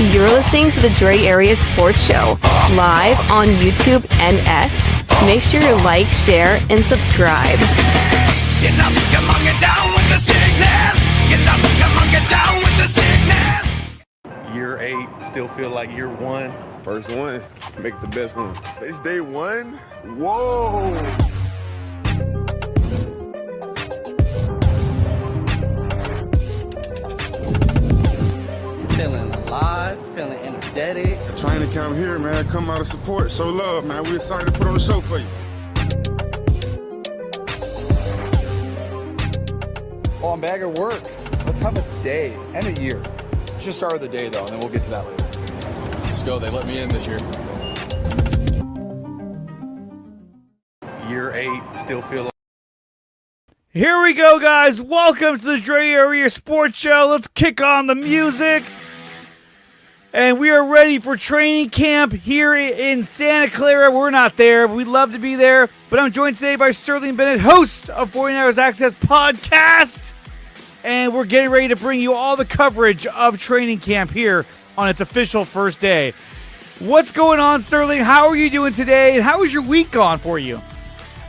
You're listening to the Dre Area Sports Show, live on YouTube and X. Make sure you like, share, and subscribe. Get up, come on, get down with the sickness. Get up, come on, get down with the sickness. Year 8, still feel like year 1. First one, make it the best one. It's day 1. Whoa! Feeling alive, feeling energetic. Training camp here, man. Come out to support, show love, man. We're excited to put on the show for you. Well, I'm back at work. Let's have a day and a year. Let's just start with the day, though, and then we'll get to that later. Let's go. They let me in this year. Year 8, still feel like. Here we go, guys. Welcome to the Dre Area Sports Show. Let's kick on the music. And we are ready for training camp here in Santa Clara. We're not there. We'd love to be there. But I'm joined today by Sterling Bennett, host of 49ers Access Podcast. And we're getting ready to bring you all the coverage of training camp here on its official first day. What's going on, Sterling? How are you doing today? And how was your week gone for you?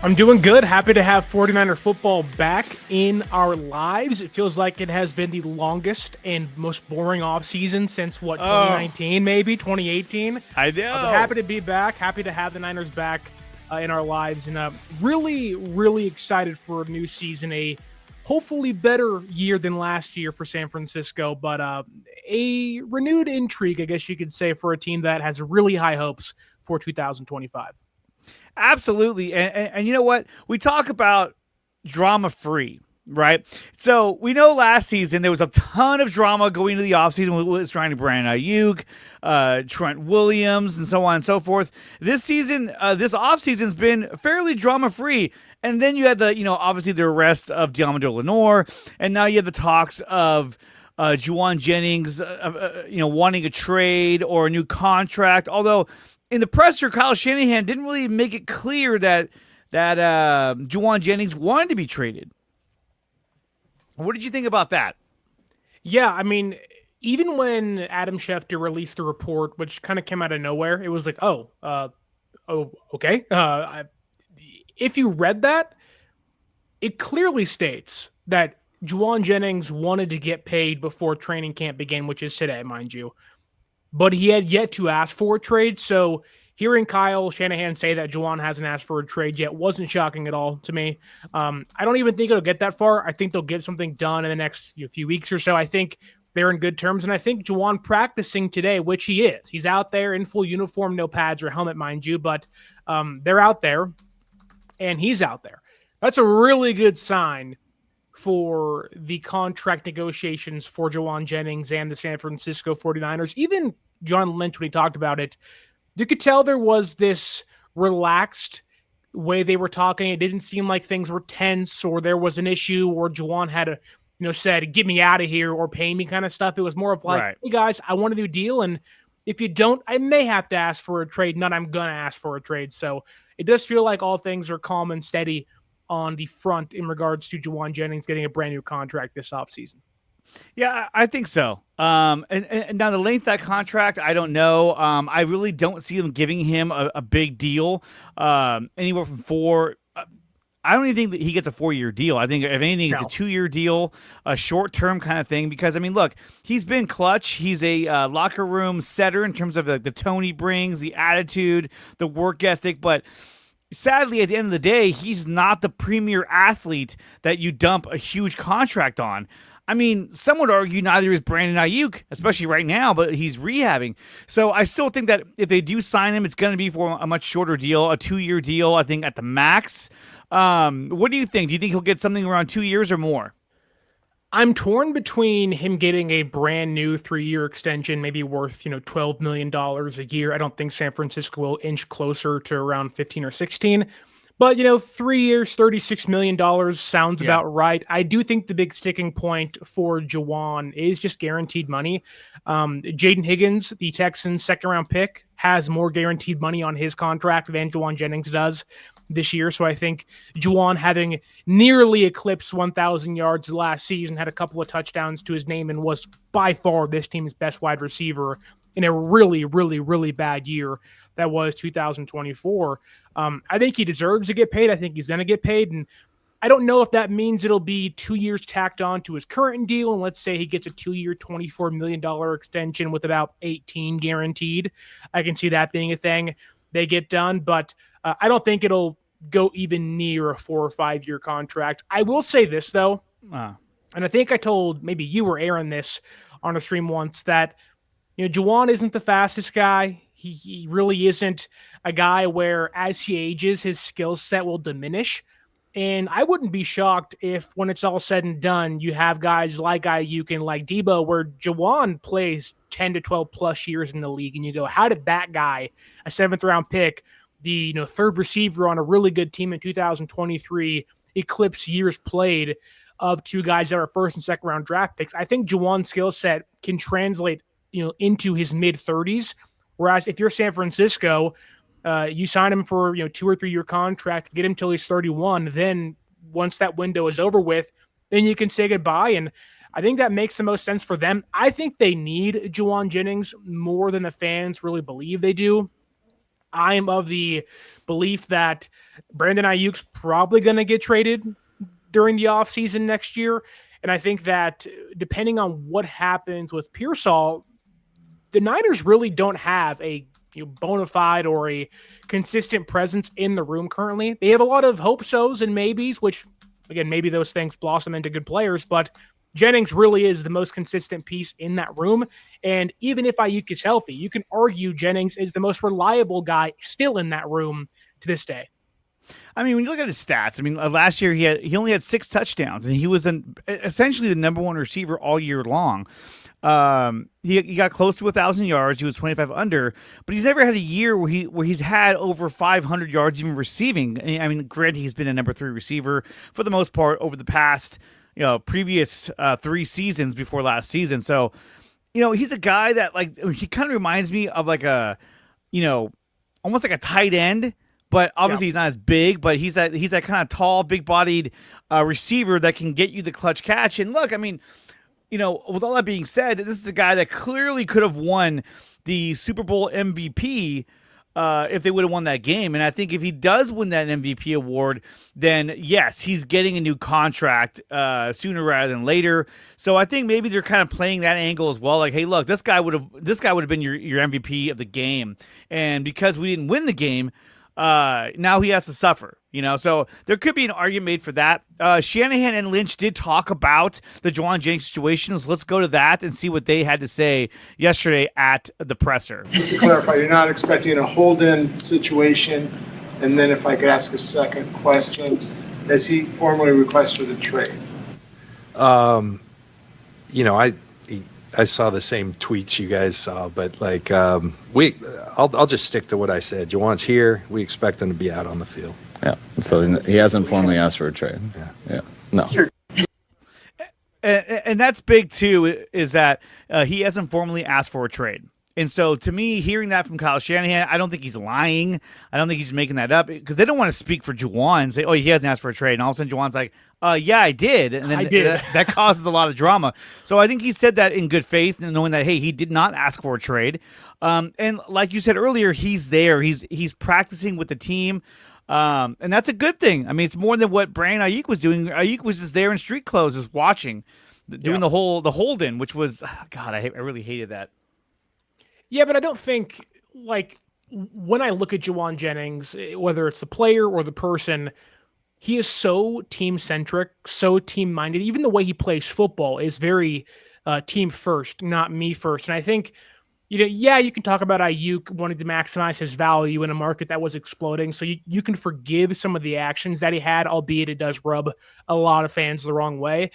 I'm doing good. Happy to have 49er football back in our lives. It feels like it has been the longest and most boring offseason since, 2019, maybe? 2018? I know. Happy to be back. Happy to have the Niners back in our lives. And really, really excited for a new season. A hopefully better year than last year for San Francisco, but a renewed intrigue, I guess you could say, for a team that has really high hopes for 2025. Absolutely. And you know what? We talk about drama-free, right? So we know last season there was a ton of drama going into the offseason with trying to Brandon Aiyuk, Trent Williams, and so on and so forth. This season, this offseason's been fairly drama-free. And then you had obviously the arrest of Diamondre Lenore, and now you have the talks of Juwan Jennings, wanting a trade or a new contract, although in the presser, Kyle Shanahan didn't really make it clear that Juwan Jennings wanted to be traded. What did you think about that? Yeah, I mean, even when Adam Schefter released the report, which kind of came out of nowhere, it was like, okay. If you read that, it clearly states that Juwan Jennings wanted to get paid before training camp began, which is today, mind you. But he had yet to ask for a trade. So hearing Kyle Shanahan say that Juwan hasn't asked for a trade yet wasn't shocking at all to me. I don't even think it'll get that far. I think they'll get something done in the next few weeks or so. I think they're in good terms. And I think Juwan practicing today, which he is. He's out there in full uniform, no pads or helmet, mind you. But they're out there and he's out there. That's a really good sign for the contract negotiations for Juwan Jennings and the San Francisco 49ers. Even John Lynch, when he talked about it, you could tell there was this relaxed way they were talking. It didn't seem like things were tense or there was an issue or Juwan had said, get me out of here or pay me kind of stuff. It was more of like, Hey guys, I want a new deal. And if you don't, I may have to ask for a trade. Not I'm going to ask for a trade. So it does feel like all things are calm and steady on the front in regards to Juwan Jennings getting a brand new contract this offseason. Yeah, I think so. And now the length of that contract, I don't know. I really don't see them giving him a big deal. Anywhere from 4. I don't even think that he gets a 4-year deal. I think if anything, it's a 2-year deal, a short-term kind of thing. Because, I mean, look, he's been clutch. He's a locker room setter in terms of the tone he brings, the attitude, the work ethic. But sadly, at the end of the day, he's not the premier athlete that you dump a huge contract on. I mean, some would argue neither is Brandon Aiyuk, especially right now, but he's rehabbing. So I still think that if they do sign him, it's going to be for a much shorter deal, a 2-year deal, I think, at the max. What do you think? Do you think he'll get something around 2 years or more? I'm torn between him getting a brand new 3-year extension, maybe worth, $12 million a year. I don't think San Francisco will inch closer to around 15 or 16. But, 3 years, $36 million sounds about right. I do think the big sticking point for Juwan is just guaranteed money. Jaden Higgins, the Texans' second-round pick, has more guaranteed money on his contract than Juwan Jennings does this year. So I think Juwan, having nearly eclipsed 1,000 yards last season, had a couple of touchdowns to his name and was by far this team's best wide receiver in a really, really, really bad year that was 2024. I think he deserves to get paid. I think he's going to get paid. And I don't know if that means it'll be 2 years tacked on to his current deal. And let's say he gets a 2-year, $24 million extension with about 18 guaranteed. I can see that being a thing they get done, but I don't think it'll go even near a 4 or 5 year contract. I will say this though. And I think I told maybe you or Aaron this on a stream once that, Juwan isn't the fastest guy. He really isn't a guy where as he ages, his skill set will diminish. And I wouldn't be shocked if when it's all said and done, you have guys like Aiyuk and like Debo where Juwan plays 10 to 12 plus years in the league. And you go, how did that guy, a 7th round pick, the third receiver on a really good team in 2023, eclipse years played of 2 guys that are 1st and 2nd round draft picks? I think Juwan's skill set can translate, into his mid 30s. Whereas if you're San Francisco, you sign him for 2 or 3 year contract, get him till he's 31. Then once that window is over with, then you can say goodbye. And I think that makes the most sense for them. I think they need Juwan Jennings more than the fans really believe they do. I am of the belief that Brandon Aiyuk's probably going to get traded during the offseason next year. And I think that depending on what happens with Pearsall, the Niners really don't have a bona fide or a consistent presence in the room currently. They have a lot of hope-sos and maybes, which, again, maybe those things blossom into good players, but Jennings really is the most consistent piece in that room. And even if Aiyuk is healthy, you can argue Jennings is the most reliable guy still in that room to this day. I mean, when you look at his stats, last year he only had 6 touchdowns, and he was essentially the number 1 receiver all year long. He got close to 1,000 yards. He was 25 under, but he's never had a year where he's had over 500 yards even receiving. Granted, he's been a number 3 receiver for the most part over the past previous 3 seasons before last season. So, he's a guy that he kind of reminds me of like a, almost like a tight end. But obviously he's not as big, but he's that kind of tall, big-bodied receiver that can get you the clutch catch. And look, with all that being said, this is a guy that clearly could have won the Super Bowl MVP if they would have won that game. And I think if he does win that MVP award, then yes, he's getting a new contract sooner rather than later. So I think maybe they're kind of playing that angle as well. Like, hey, look, this guy would have been your MVP of the game, and because we didn't win the game, now he has to suffer, so there could be an argument made for that. Shanahan and Lynch did talk about the Juwan Jennings situations. Let's go to that and see what they had to say yesterday at the presser. Just to clarify, you're not expecting a hold-in situation. And then if I could ask a second question, has he formally requested a trade? I saw the same tweets you guys saw, but I'll just stick to what I said. Juwan's here. We expect him to be out on the field. Yeah. So he hasn't formally asked for a trade. Yeah. No. And that's big too, is that he hasn't formally asked for a trade. And so to me, hearing that from Kyle Shanahan, I don't think he's lying. I don't think he's making that up, because they don't want to speak for Juwan and say, oh, he hasn't asked for a trade. And all of a sudden Juwan's like, yeah, I did. And then I did. That causes a lot of drama. So I think he said that in good faith and knowing that, hey, he did not ask for a trade. And like you said earlier, he's there. He's practicing with the team. And that's a good thing. It's more than what Brandon Aiyuk was doing. Aiyuk was just there in street clothes, just watching, doing the hold-in, which was, God, I really hated that. Yeah, but I don't think, when I look at Juwan Jennings, whether it's the player or the person, he is so team-centric, so team-minded. Even the way he plays football is very team first, not me first. And I think, you can talk about Aiyuk wanting to maximize his value in a market that was exploding. So you can forgive some of the actions that he had, albeit it does rub a lot of fans the wrong way.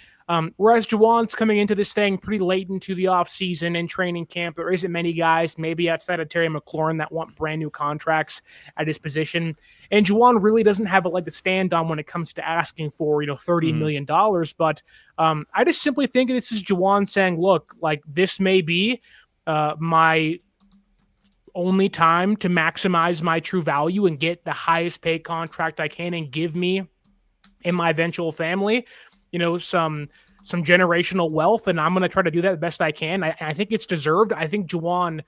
Whereas Juwan's coming into this thing pretty late into the offseason and training camp. There isn't many guys, maybe outside of Terry McLaurin, that want brand new contracts at his position. And Juwan really doesn't have a leg to stand on when it comes to asking for, $30 million. But I just simply think this is Juwan saying, look, this may be my only time to maximize my true value and get the highest paid contract I can and give me and my eventual family, some generational wealth. And I'm going to try to do that the best I can. I think it's deserved. I think Juwan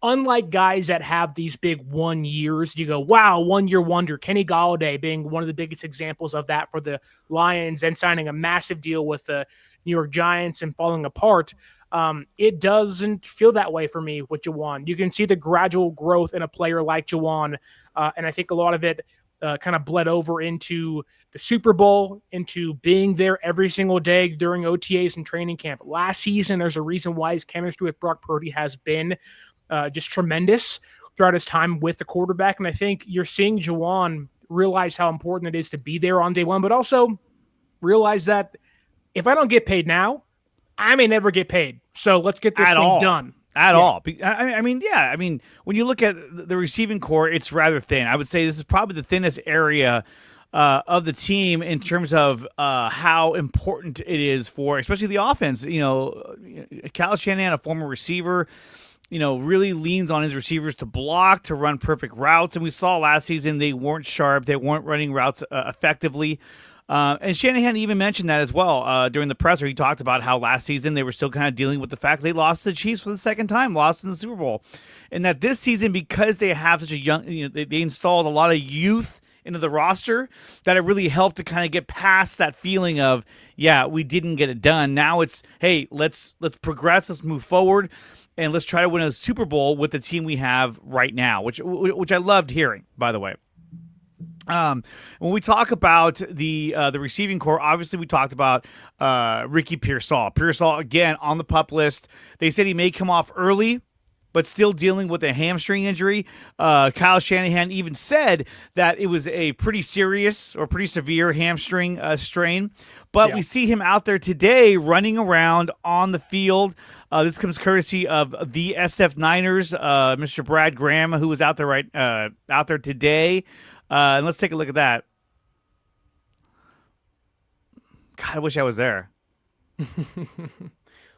unlike guys that have these big 1 years, you go, wow, 1 year wonder. Kenny Galladay being one of the biggest examples of that for the Lions and signing a massive deal with the New York Giants and falling apart. It doesn't feel that way for me with Juwan. You can see the gradual growth in a player like Juwan, and I think a lot of it kind of bled over into the Super Bowl, into being there every single day during OTAs and training camp. Last season, there's a reason why his chemistry with Brock Purdy has been just tremendous throughout his time with the quarterback. And I think you're seeing Juwan realize how important it is to be there on day one, but also realize that if I don't get paid now, I may never get paid. So let's get this thing done. At all. I mean, when you look at the receiving core, it's rather thin. I would say this is probably the thinnest area of the team in terms of how important it is for, especially the offense. Kyle Shanahan, a former receiver, really leans on his receivers to block, to run perfect routes. And we saw last season they weren't sharp. They weren't running routes effectively. And Shanahan even mentioned that as well during the presser. He talked about how last season they were still kind of dealing with the fact they lost to the Chiefs for the second time, lost in the Super Bowl. And that this season, because they have such a young, they installed a lot of youth into the roster, that it really helped to kind of get past that feeling of, yeah, we didn't get it done. Now it's, hey, let's progress, let's move forward, and let's try to win a Super Bowl with the team we have right now, which I loved hearing, by the way. When we talk about the receiving core, obviously we talked about Ricky Pearsall. Pearsall, again, on the PUP list. They said he may come off early, but still dealing with a hamstring injury. Kyle Shanahan even said that it was a pretty serious or pretty severe hamstring strain. But we see him out there today running around on the field. This comes courtesy of the SF Niners, Mr. Brad Graham, who was out there today. And let's take a look at that. God, I wish I was there.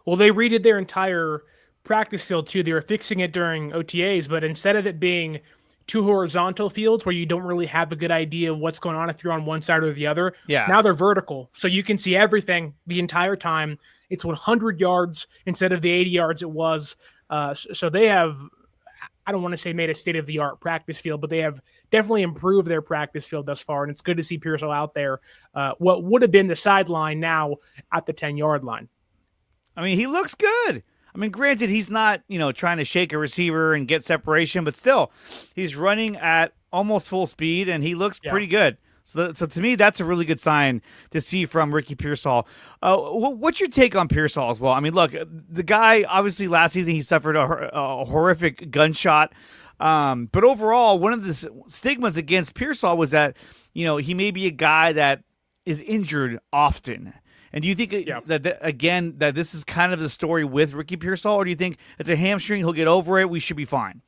Well, they redid their entire practice field too. They were fixing it during OTAs, but instead of it being two horizontal fields where you don't really have a good idea of what's going on if you're on one side or the other, now they're vertical. So you can see everything the entire time. It's 100 yards instead of the 80 yards it was. So they have, I don't want to say made a state-of-the-art practice field, but they have definitely improved their practice field thus far, and it's good to see Pearsall out there. What would have been the sideline now at the 10-yard line. I mean, he looks good. I mean, granted, he's not, trying to shake a receiver and get separation, but still, he's running at almost full speed, and he looks pretty good. So to me, that's a really good sign to see from Ricky Pearsall. What's your take on Pearsall as well? I mean, look, the guy, obviously last season he suffered a horrific gunshot. But overall, one of the stigmas against Pearsall was that, he may be a guy that is injured often. And do you think that this is kind of the story with Ricky Pearsall, or do you think it's a hamstring, he'll get over it, we should be fine?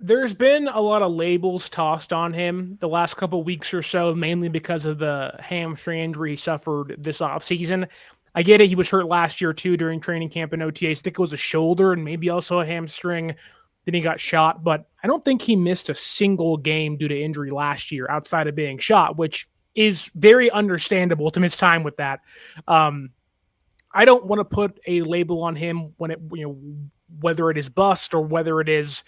There's been a lot of labels tossed on him the last couple of weeks or so, mainly because of the hamstring injury he suffered this offseason. I get it. He was hurt last year, too, during training camp and OTAs. I think it was a shoulder and maybe also a hamstring. Then he got shot. But I don't think he missed a single game due to injury last year outside of being shot, which is very understandable to miss time with that. I don't want to put a label on him when it, whether it is bust or whether it is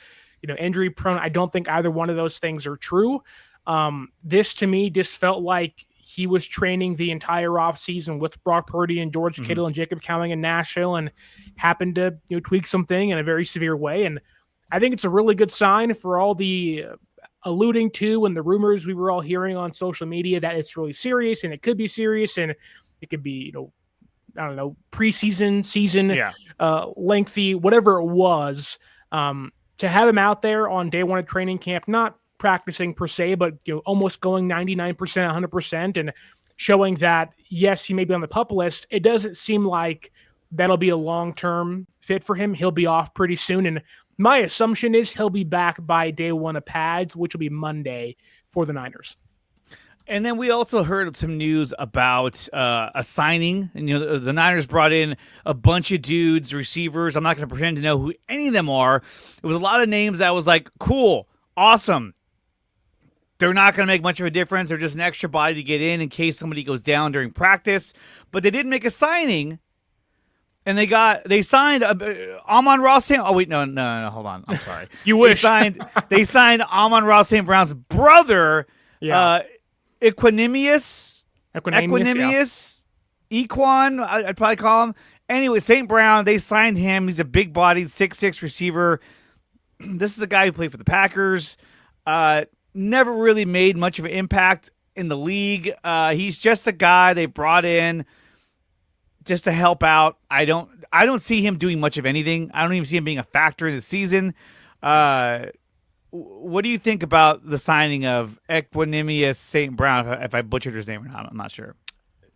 injury prone. I don't think either one of those things are true. This to me just felt like he was training the entire offseason with Brock Purdy and George Kittle and Jacob Cowing in Nashville and happened to tweak something in a very severe way. And I think it's a really good sign for all the alluding to and the rumors we were all hearing on social media that it's really serious and it could be serious and it could be, preseason, season, lengthy, whatever it was. To have him out there on day one of training camp, not practicing per se, but almost going 99%, 100%, and showing that, yes, he may be on the PUP list, it doesn't seem like that'll be a long-term fit for him. He'll be off pretty soon, and my assumption is he'll be back by day one of pads, which will be Monday for the Niners. And then we also heard some news about a signing. And, the Niners brought in a bunch of dudes, receivers. I'm not going to pretend to know who any of them are. It was a lot of names that was like, cool, awesome. They're not going to make much of a difference. They're just an extra body to get in case somebody goes down during practice. But they didn't make a signing And they signed Amon-Ra St. Oh wait, no, hold on. I'm sorry. You wish. They signed Amon-Ra St. Brown's brother, Equanimeous, I'd probably call him. Anyway, St. Brown, they signed him. He's a big-bodied 6'6" receiver. This is a guy who played for the Packers. Never really made much of an impact in the league. He's just a guy they brought in just to help out. I don't see him doing much of anything. I don't even see him being a factor in the season. What do you think about the signing of Equanimeous St. Brown? If I butchered his name or not, I'm not sure.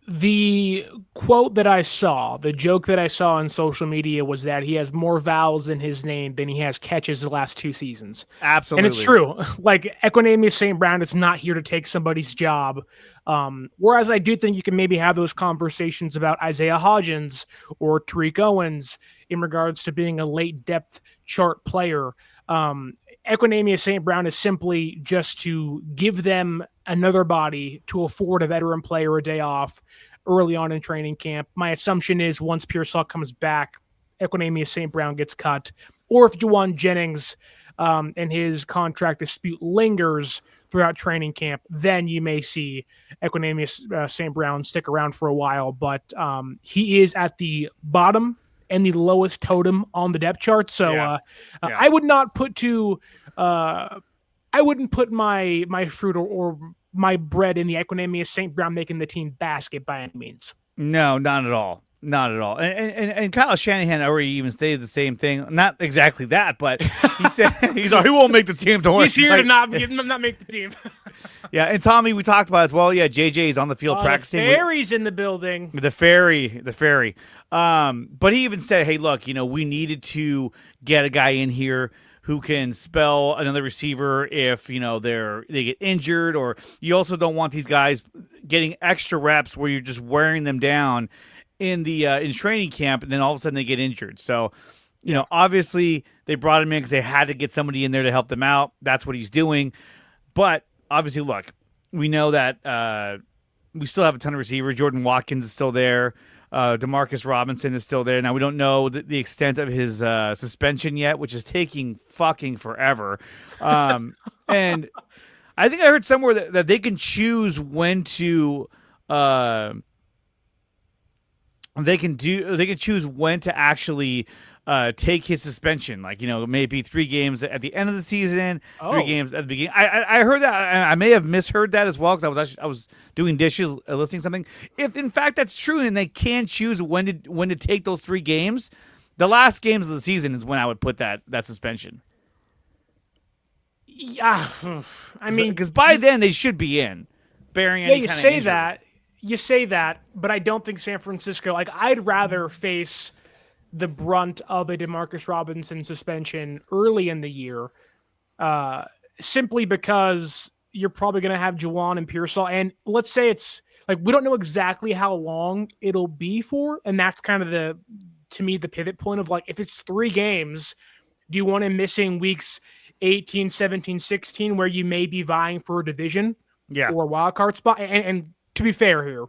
The quote that I saw, the joke that I saw on social media was that he has more vowels in his name than he has catches the last 2 seasons. Absolutely. And it's true. Like, Equanimeous St. Brown is not here to take somebody's job. Whereas I do think you can maybe have those conversations about Isaiah Hodgins or Tariq Owens in regards to being a late depth chart player. Equanimeous St. Brown is simply just to give them another body to afford a veteran player a day off early on in training camp. My assumption is once Pearsall comes back, Equanimeous St. Brown gets cut. Or if Juwan Jennings and his contract dispute lingers throughout training camp, then you may see Equanimeous St. Brown stick around for a while. But he is at the bottom and the lowest totem on the depth chart. So I would not put I wouldn't put my fruit or my bread in the Equanimeous St. Brown making the team basket by any means. No, not at all. Not at all. And Kyle Shanahan already even stated the same thing. Not exactly that, but he said he won't make the team. Don't worry. He's here to not make the team. Yeah, and Tommy, we talked about as well. Yeah, JJ is on the field practicing. The fairy's in the building. The fairy. But he even said, "Hey, look, we needed to get a guy in here who can spell another receiver if they get injured, or you also don't want these guys getting extra reps where you're just wearing them down in training camp, and then all of a sudden they get injured." So, obviously they brought him in because they had to get somebody in there to help them out. That's what he's doing. But obviously, look, we know that we still have a ton of receivers. Jordan Watkins is still there. Demarcus Robinson is still there. Now, we don't know the extent of his suspension yet, which is taking fucking forever. And I think I heard somewhere that they can choose when to choose when to actually take his suspension. Like, maybe 3 games at the end of the season, 3 games at the beginning. I heard that. I may have misheard that as well because I was doing dishes, listening to something. If in fact that's true and they can choose when to take those 3 games, the last games of the season is when I would put that suspension. Yeah, I mean, because by then they should be in, bearing any kind of injury. You say that, but I don't think San Francisco. Like, I'd rather face the brunt of a Demarcus Robinson suspension early in the year, simply because you're probably going to have Juwan and Pearsall. And let's say it's like, we don't know exactly how long it'll be for. And that's kind of to me, the pivot point of like, if it's 3 games, do you want him missing weeks 18, 17, 16, where you may be vying for a division or a wild card spot? And to be fair here,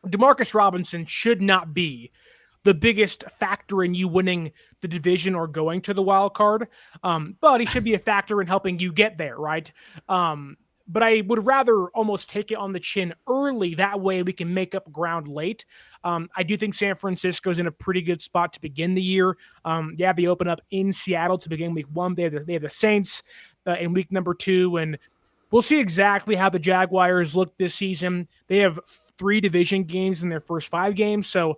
Demarcus Robinson should not be the biggest factor in you winning the division or going to the wild card. But he should be a factor in helping you get there, right? But I would rather almost take it on the chin early. That way we can make up ground late. I do think San Francisco's in a pretty good spot to begin the year. They open up in Seattle to begin week 1. They have the Saints in week number 2, and we'll see exactly how the Jaguars look this season. They have 3 division games in their first 5 games, so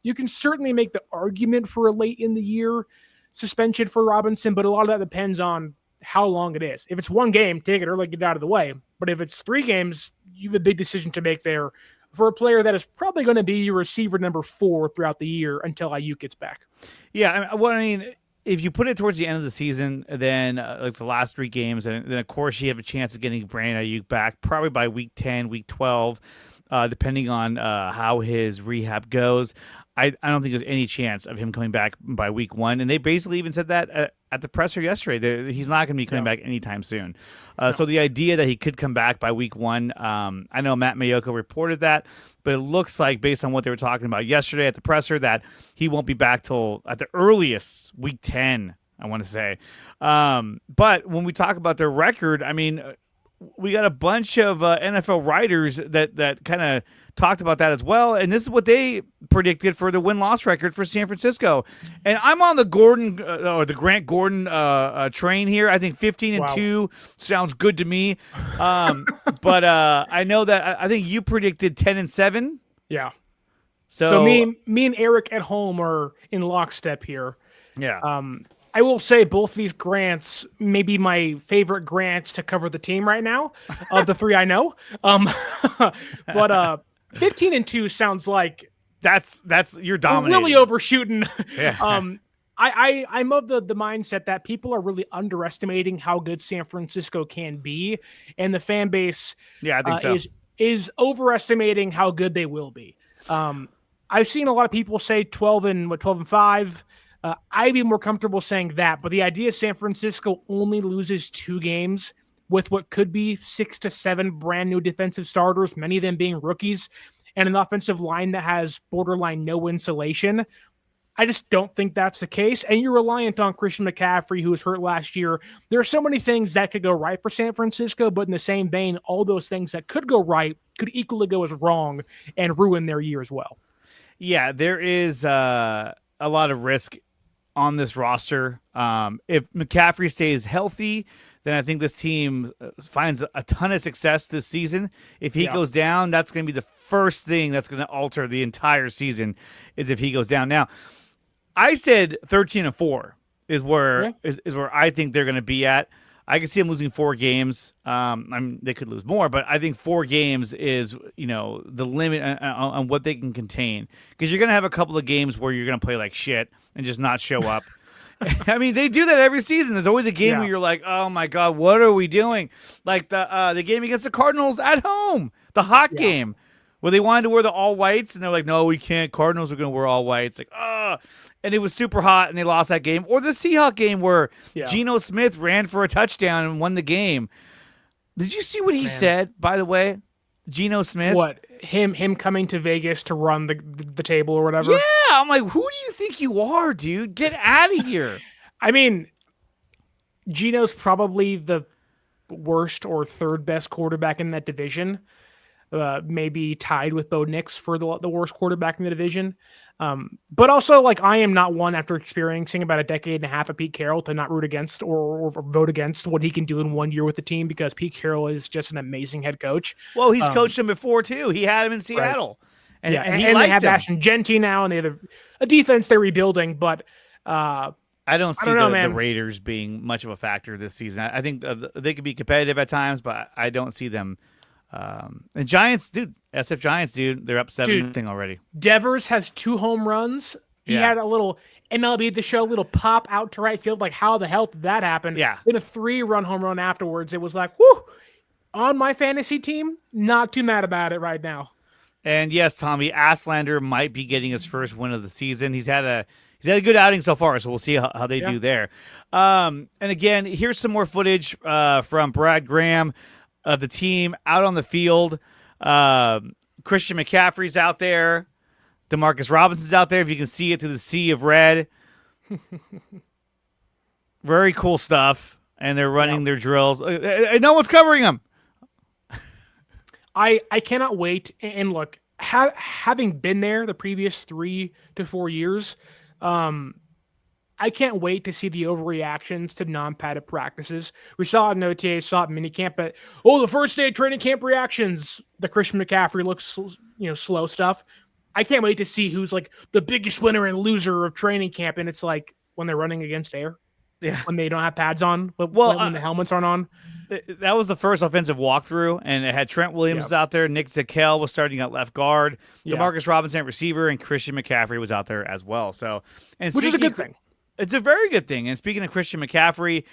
you can certainly make the argument for a late in the year suspension for Robinson, but a lot of that depends on how long it is. If it's 1 game, take it early, get it out of the way. But if it's 3 games, you have a big decision to make there for a player that is probably going to be your receiver number 4 throughout the year until Aiyuk gets back. Yeah, I mean, if you put it towards the end of the season, then like the last 3 games, and then of course you have a chance of getting Brandon Aiyuk back probably by week 10, week 12, depending on how his rehab goes. I don't think there's any chance of him coming back by week 1. And they basically even said that at the presser yesterday. He's not going to be coming back anytime soon. So the idea that he could come back by week 1, I know Matt Mayoko reported that, but it looks like based on what they were talking about yesterday at the presser that he won't be back till at the earliest week 10, I want to say. But when we talk about their record, I mean, we got a bunch of NFL writers that kind of talked about that as well, and this is what they predicted for the win-loss record for San Francisco. And I'm on the Gordon or the Grant Gordon train here. I think 15-2 sounds good to me. But I know that I think you predicted 10-7. Yeah. So me and Eric at home are in lockstep here. Yeah. I will say both of these grants may be my favorite grants to cover the team right now of the 3 I know. But 15-2 sounds like that's you're dominating. Really overshooting. Yeah. I'm of the mindset that people are really underestimating how good San Francisco can be, and the fan base I think so. is overestimating how good they will be. I've seen a lot of people say 12-5. I'd be more comfortable saying that, but the idea is San Francisco only loses 2 games with what could be 6 to 7 brand new defensive starters, many of them being rookies, and an offensive line that has borderline no insulation. I just don't think that's the case. And you're reliant on Christian McCaffrey, who was hurt last year. There are so many things that could go right for San Francisco, but in the same vein, all those things that could go right could equally go as wrong and ruin their year as well. Yeah, there is a lot of risk on this roster. If McCaffrey stays healthy, then I think this team finds a ton of success this season. If he goes down, that's going to be the first thing that's going to alter the entire season is if he goes down. Now, I said 13-4 is where I think they're going to be at. I can see them losing 4 games. They could lose more, but I think 4 games is, the limit on what they can contain. Because you're going to have a couple of games where you're going to play like shit and just not show up. I mean, they do that every season. There's always a game where you're like, oh my God, what are we doing? Like the game against the Cardinals at home, the hot game. Where they wanted to wear the all whites, and they're like, no, we can't. Cardinals are going to wear all whites. Like, and it was super hot, and they lost that game. Or the Seahawks game where Geno Smith ran for a touchdown and won the game. Did you see what he said, by the way? Geno Smith? What? Him coming to Vegas to run the table or whatever? Yeah, I'm like, who do you think you are, dude? Get out of here. I mean, Geno's probably the worst or third best quarterback in that division. Maybe tied with Bo Nix for the worst quarterback in the division. But also, like, I am not one after experiencing about a decade and a half of Pete Carroll to not root against or vote against what he can do in 1 year with the team because Pete Carroll is just an amazing head coach. Well, he's coached him before, too. He had him in Seattle. Right. And he and liked they have him. Ashton Genty now, and they have a defense they're rebuilding, but I don't see the Raiders being much of a factor this season. I think they could be competitive at times, but I don't see them. And Giants, dude, SF Giants, dude, they're up 7-0 already. Devers has 2 home runs. He had a little MLB The Show, little pop out to right field. Like, how the hell did that happen? Yeah. Then a 3-run home run afterwards. It was like, whoo, on my fantasy team, not too mad about it right now. And yes, Tommy, Aslander might be getting his first win of the season. He's had a good outing so far, so we'll see how they do there. And again, here's some more footage from Brad Graham of the team out on the field. Christian McCaffrey's out there. DeMarcus Robinson's out there. If you can see it through the sea of red. Very cool stuff. And they're running their drills. And no one's covering them. I cannot wait. And look, having been there the previous 3 to 4 years, I can't wait to see the overreactions to non-padded practices. We saw it in OTA, saw it in minicamp, but the first day of training camp reactions, the Christian McCaffrey looks, slow stuff. I can't wait to see who's like the biggest winner and loser of training camp, and it's like when they're running against air, when they don't have pads on, but when the helmets aren't on. That was the first offensive walkthrough, and it had Trent Williams out there. Nick Zakel was starting at left guard. DeMarcus Robinson at receiver, and Christian McCaffrey was out there as well. So, which is a good thing. It's a very good thing. And speaking of Christian McCaffrey,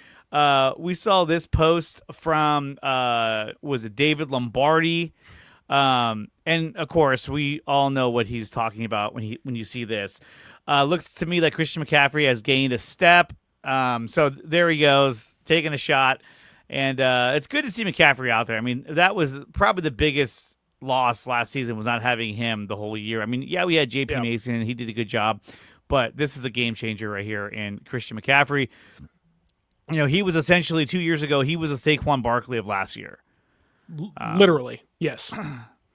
we saw this post from was it David Lombardi? And of course, we all know what he's talking about when you see this. Looks to me like Christian McCaffrey has gained a step So there he goes, taking a shot. And it's good to see McCaffrey out there. I mean, that was probably the biggest loss last season, was not having him the whole year. I mean, yeah, we had J.P. Mason, and he did a good job. But this is a game changer right here in Christian McCaffrey. You know, he was essentially 2 years ago, he was a Saquon Barkley of last year. Literally, yes.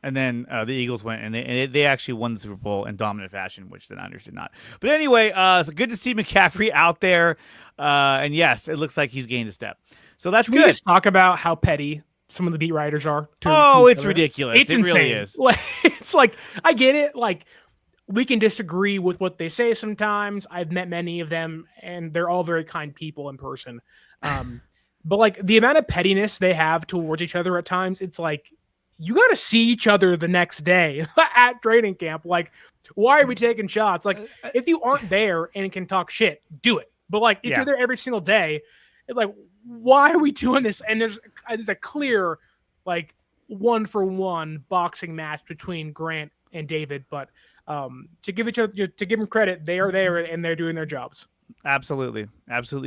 And then the Eagles went, and they actually won the Super Bowl in dominant fashion, which the Niners did not. But anyway, it's good to see McCaffrey out there. And yes, it looks like he's gained a step. So that's good. We just talk about how petty some of the beat writers are. It's ridiculous. It's it insane. Really is. It's like, I get it. Like, we can disagree with what they say sometimes. I've met many of them, and they're all very kind people in person. But like the amount of pettiness they have towards each other at times, it's like, you got to see each other the next day at training camp. Like, why are we taking shots? Like, if you aren't there and can talk shit, do it. But like, if you're there every single day, it's like, why are we doing this? And there's a clear, like, 1-for-1 boxing match between Grant and David. But to give them credit, they are there and they're doing their jobs. Absolutely.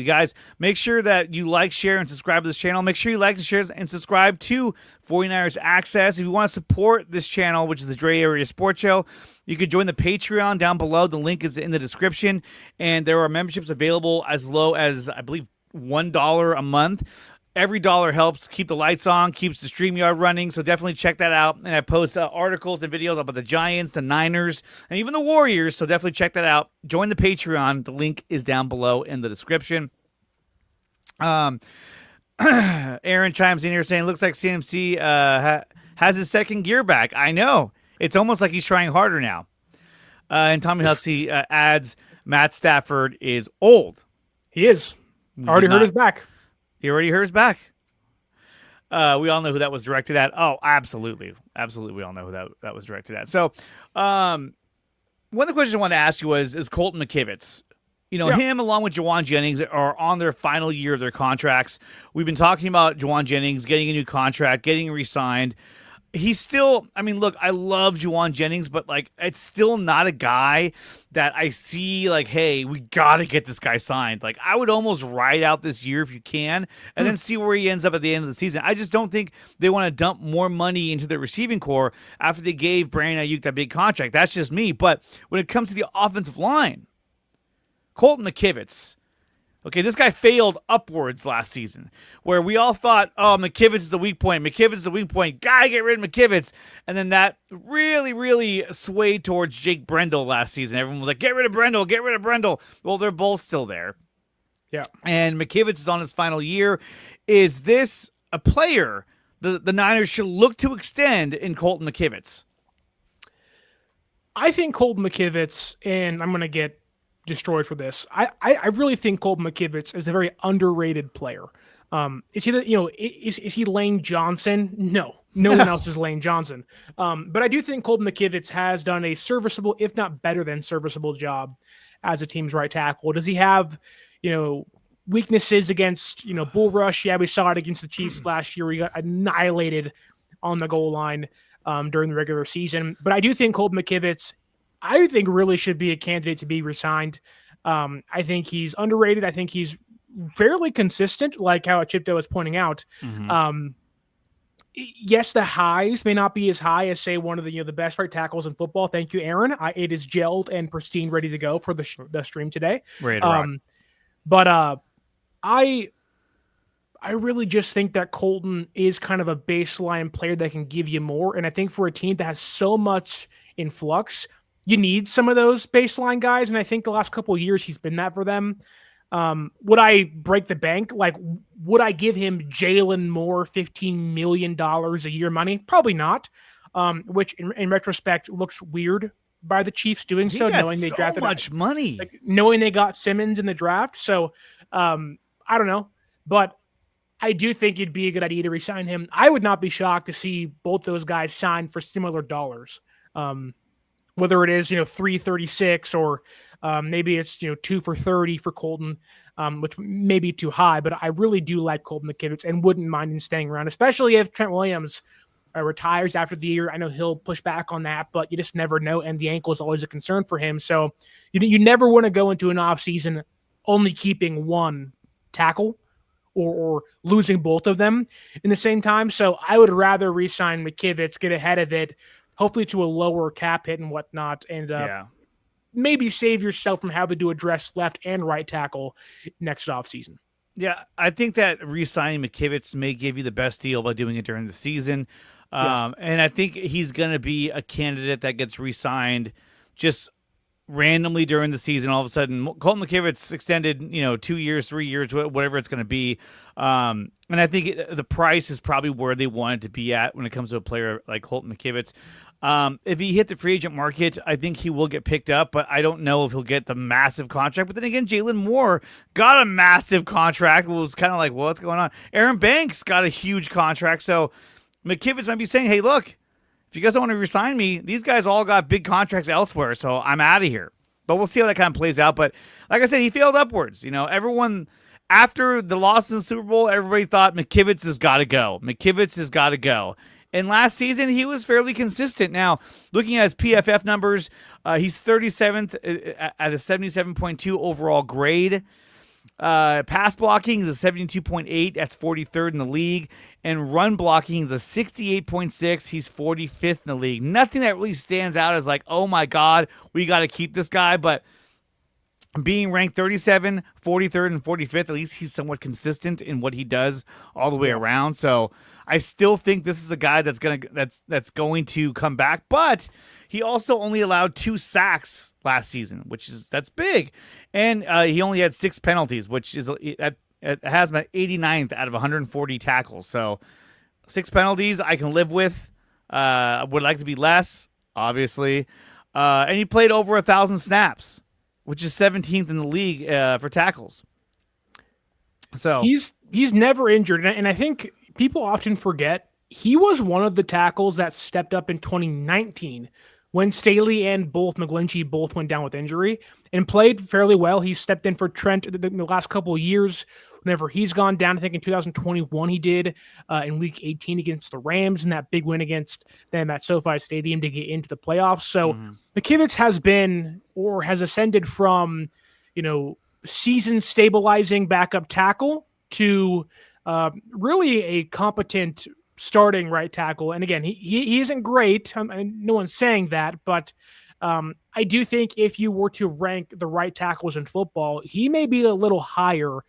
Guys, make sure that you like, share, and subscribe to this channel. Make sure you like and share and subscribe to 49ers Access. If you want to support this channel, which is the Dre Area Sports Show, you could join the Patreon down below. The link is in the description. And there are memberships available as low as, I believe, $1 a month. Every dollar helps keep the lights on, keeps the StreamYard running, so definitely check that out. And I post articles and videos about the Giants, the Niners, and even the Warriors, so definitely check that out. Join the Patreon. The link is down below in the description. Aaron chimes in here saying, looks like CMC has his second gear back. I know. It's almost like he's trying harder now. And Tommy Huxley adds, Matt Stafford is old. He is. Already hurt his back. He already hurt his back. We all know who that was directed at. Oh, absolutely. Absolutely. We all know who that was directed at. So one of the questions I wanted to ask you is Colton McKivitz. You know, him along with Juwan Jennings are on their final year of their contracts. We've been talking about Juwan Jennings getting a new contract, getting re-signed. He's still, I mean, look, I love Juwan Jennings, but, like, it's still not a guy that I see, like, hey, we got to get this guy signed. Like, I would almost ride out this year if you can and then see where he ends up at the end of the season. I just don't think they want to dump more money into their receiving core after they gave Brandon Aiyuk that big contract. That's just me. But when it comes to the offensive line, Colton McKivitz, okay, this guy failed upwards last season, where we all thought, oh, McKivitz is a weak point. McKivitz is a weak point. Gotta get rid of McKivitz. And then that really, really swayed towards Jake Brendel last season. Everyone was like, get rid of Brendel, get rid of Brendel. Well, they're both still there. Yeah. And McKivitz is on his final year. Is this a player the Niners should look to extend in Colton McKivitz? I think Colton McKivitz, and I'm going to get destroyed for this. I really think Colton McKivitz is a very underrated player. Is he Lane Johnson? No one else is Lane Johnson. But I do think Colton McKivitz has done a serviceable, if not better than serviceable job as a team's right tackle. Does he have, weaknesses against, bull rush? Yeah, we saw it against the Chiefs last year. We got annihilated on the goal line during the regular season. But I do think Colton McKivitz, really should be a candidate to be resigned. I think he's underrated. I think he's fairly consistent, like how Chipto is pointing out. Yes, the highs may not be as high as, say, one of the best right tackles in football. Thank you, Aaron. It is gelled and pristine, ready to go for the stream today. Ready to rock. But I really just think that Colton is kind of a baseline player that can give you more. And I think for a team that has so much in flux, you need some of those baseline guys. And I think the last couple of years he's been that for them. Would I break the bank? Like, would I give him Jalen Moore $15 million a year money? Probably not. Which in retrospect looks weird by the Chiefs doing so, knowing they drafted so much money, knowing they got Simmons in the draft. So I don't know, but I do think it'd be a good idea to re-sign him. I would not be shocked to see both those guys signed for similar dollars. Whether it is, 336 or maybe it's, 2 for $30 for Colton, which may be too high, but I really do like Colton McKivitz and wouldn't mind him staying around, especially if Trent Williams retires after the year. I know he'll push back on that, but you just never know. And the ankle is always a concern for him. So you never want to go into an offseason only keeping one tackle or losing both of them in the same time. So I would rather re-sign McKivitz, get ahead of it, hopefully to a lower cap hit and whatnot, and maybe save yourself from having to address left and right tackle next offseason. Yeah, I think that re-signing McKivitz may give you the best deal by doing it during the season. And I think he's going to be a candidate that gets re-signed just randomly during the season. All of a sudden, Colton McKivitz extended, 2 years, 3 years, whatever it's going to be. And I think the price is probably where they want it to be at when it comes to a player like Colton McKivitz. If he hit the free agent market, I think he will get picked up, but I don't know if he'll get the massive contract. But then again, Jalen Moore got a massive contract. It was kind of like, what's going on? Aaron Banks got a huge contract. So McKivitz might be saying, hey, look, if you guys don't want to resign me, these guys all got big contracts elsewhere, so I'm out of here. But we'll see how that kind of plays out. But like I said, he failed upwards. Everyone, after the loss in the Super Bowl, everybody thought McKivitz has got to go. McKivitz has got to go. And last season, he was fairly consistent. Now, looking at his PFF numbers, he's 37th at a 77.2 overall grade. Pass blocking is a 72.8. That's 43rd in the league. And run blocking is a 68.6. He's 45th in the league. Nothing that really stands out as like, oh my God, we got to keep this guy. But being ranked 37, 43rd, and 45th, at least he's somewhat consistent in what he does all the way around. So I still think this is a guy that's going to come back. But he also only allowed 2 sacks last season, that's big. And he only had 6 penalties, which is it has him at 89th out of 140 tackles. So 6 penalties I can live with. I would like to be less, obviously. And he played over 1,000 snaps, which is 17th in the league for tackles. So he's never injured, and I think people often forget he was one of the tackles that stepped up in 2019 when Staley and McGlinchey both went down with injury and played fairly well. He stepped in for Trent the last couple of years. Whenever he's gone down, I think in 2021 he did in Week 18 against the Rams in that big win against them at SoFi Stadium to get into the playoffs. So McKivitz has ascended from, season stabilizing backup tackle to really a competent starting right tackle. And again, he isn't great. No one's saying that, but I do think if you were to rank the right tackles in football, he may be a little higher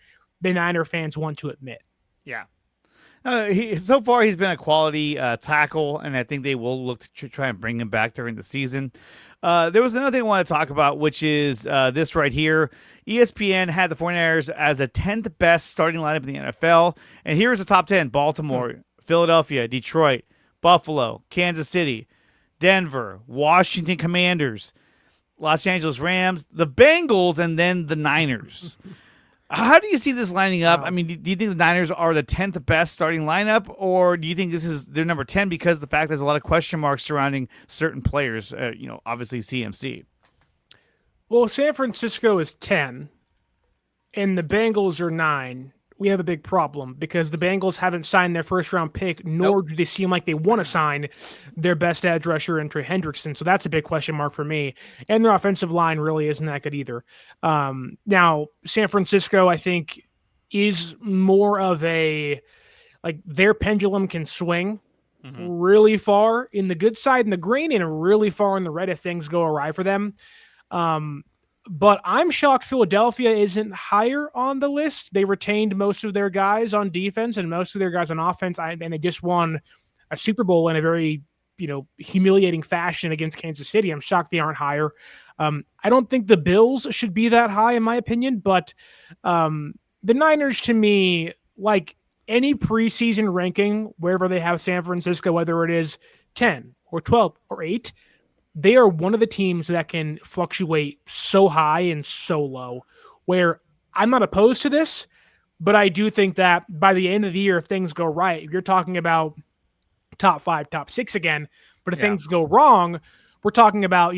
than Niner fans want to admit. Yeah. So far, he's been a quality tackle, and I think they will look to try and bring him back during the season. There was another thing I want to talk about, which is this right here. ESPN had the 49ers as a 10th best starting lineup in the NFL. And here's the top 10. Baltimore, Philadelphia, Detroit, Buffalo, Kansas City, Denver, Washington Commanders, Los Angeles Rams, the Bengals, and then the Niners. How do you see this lining up? I mean, do you think the Niners are the 10th best starting lineup, or do you think this is their number 10 because of the fact there's a lot of question marks surrounding certain players, obviously CMC? Well, San Francisco is 10, and the Bengals are 9. We have a big problem because the Bengals haven't signed their first-round pick, nor do they seem like they want to sign their best edge rusher in Trey Hendrickson. So that's a big question mark for me. And their offensive line really isn't that good either. Now, San Francisco, I think, is more of their pendulum can swing really far in the good side and the green and really far in the red if things go awry for them. But I'm shocked Philadelphia isn't higher on the list. They retained most of their guys on defense and most of their guys on offense, and they just won a Super Bowl in a very, humiliating fashion against Kansas City. I'm shocked they aren't higher. I don't think the Bills should be that high, in my opinion, but the Niners, to me, like any preseason ranking, wherever they have San Francisco, whether it is 10 or 12 or 8, they are one of the teams that can fluctuate so high and so low, where I'm not opposed to this, but I do think that by the end of the year, if things go right, if you're talking about top 5, top 6 again, but if things go wrong, we're talking about,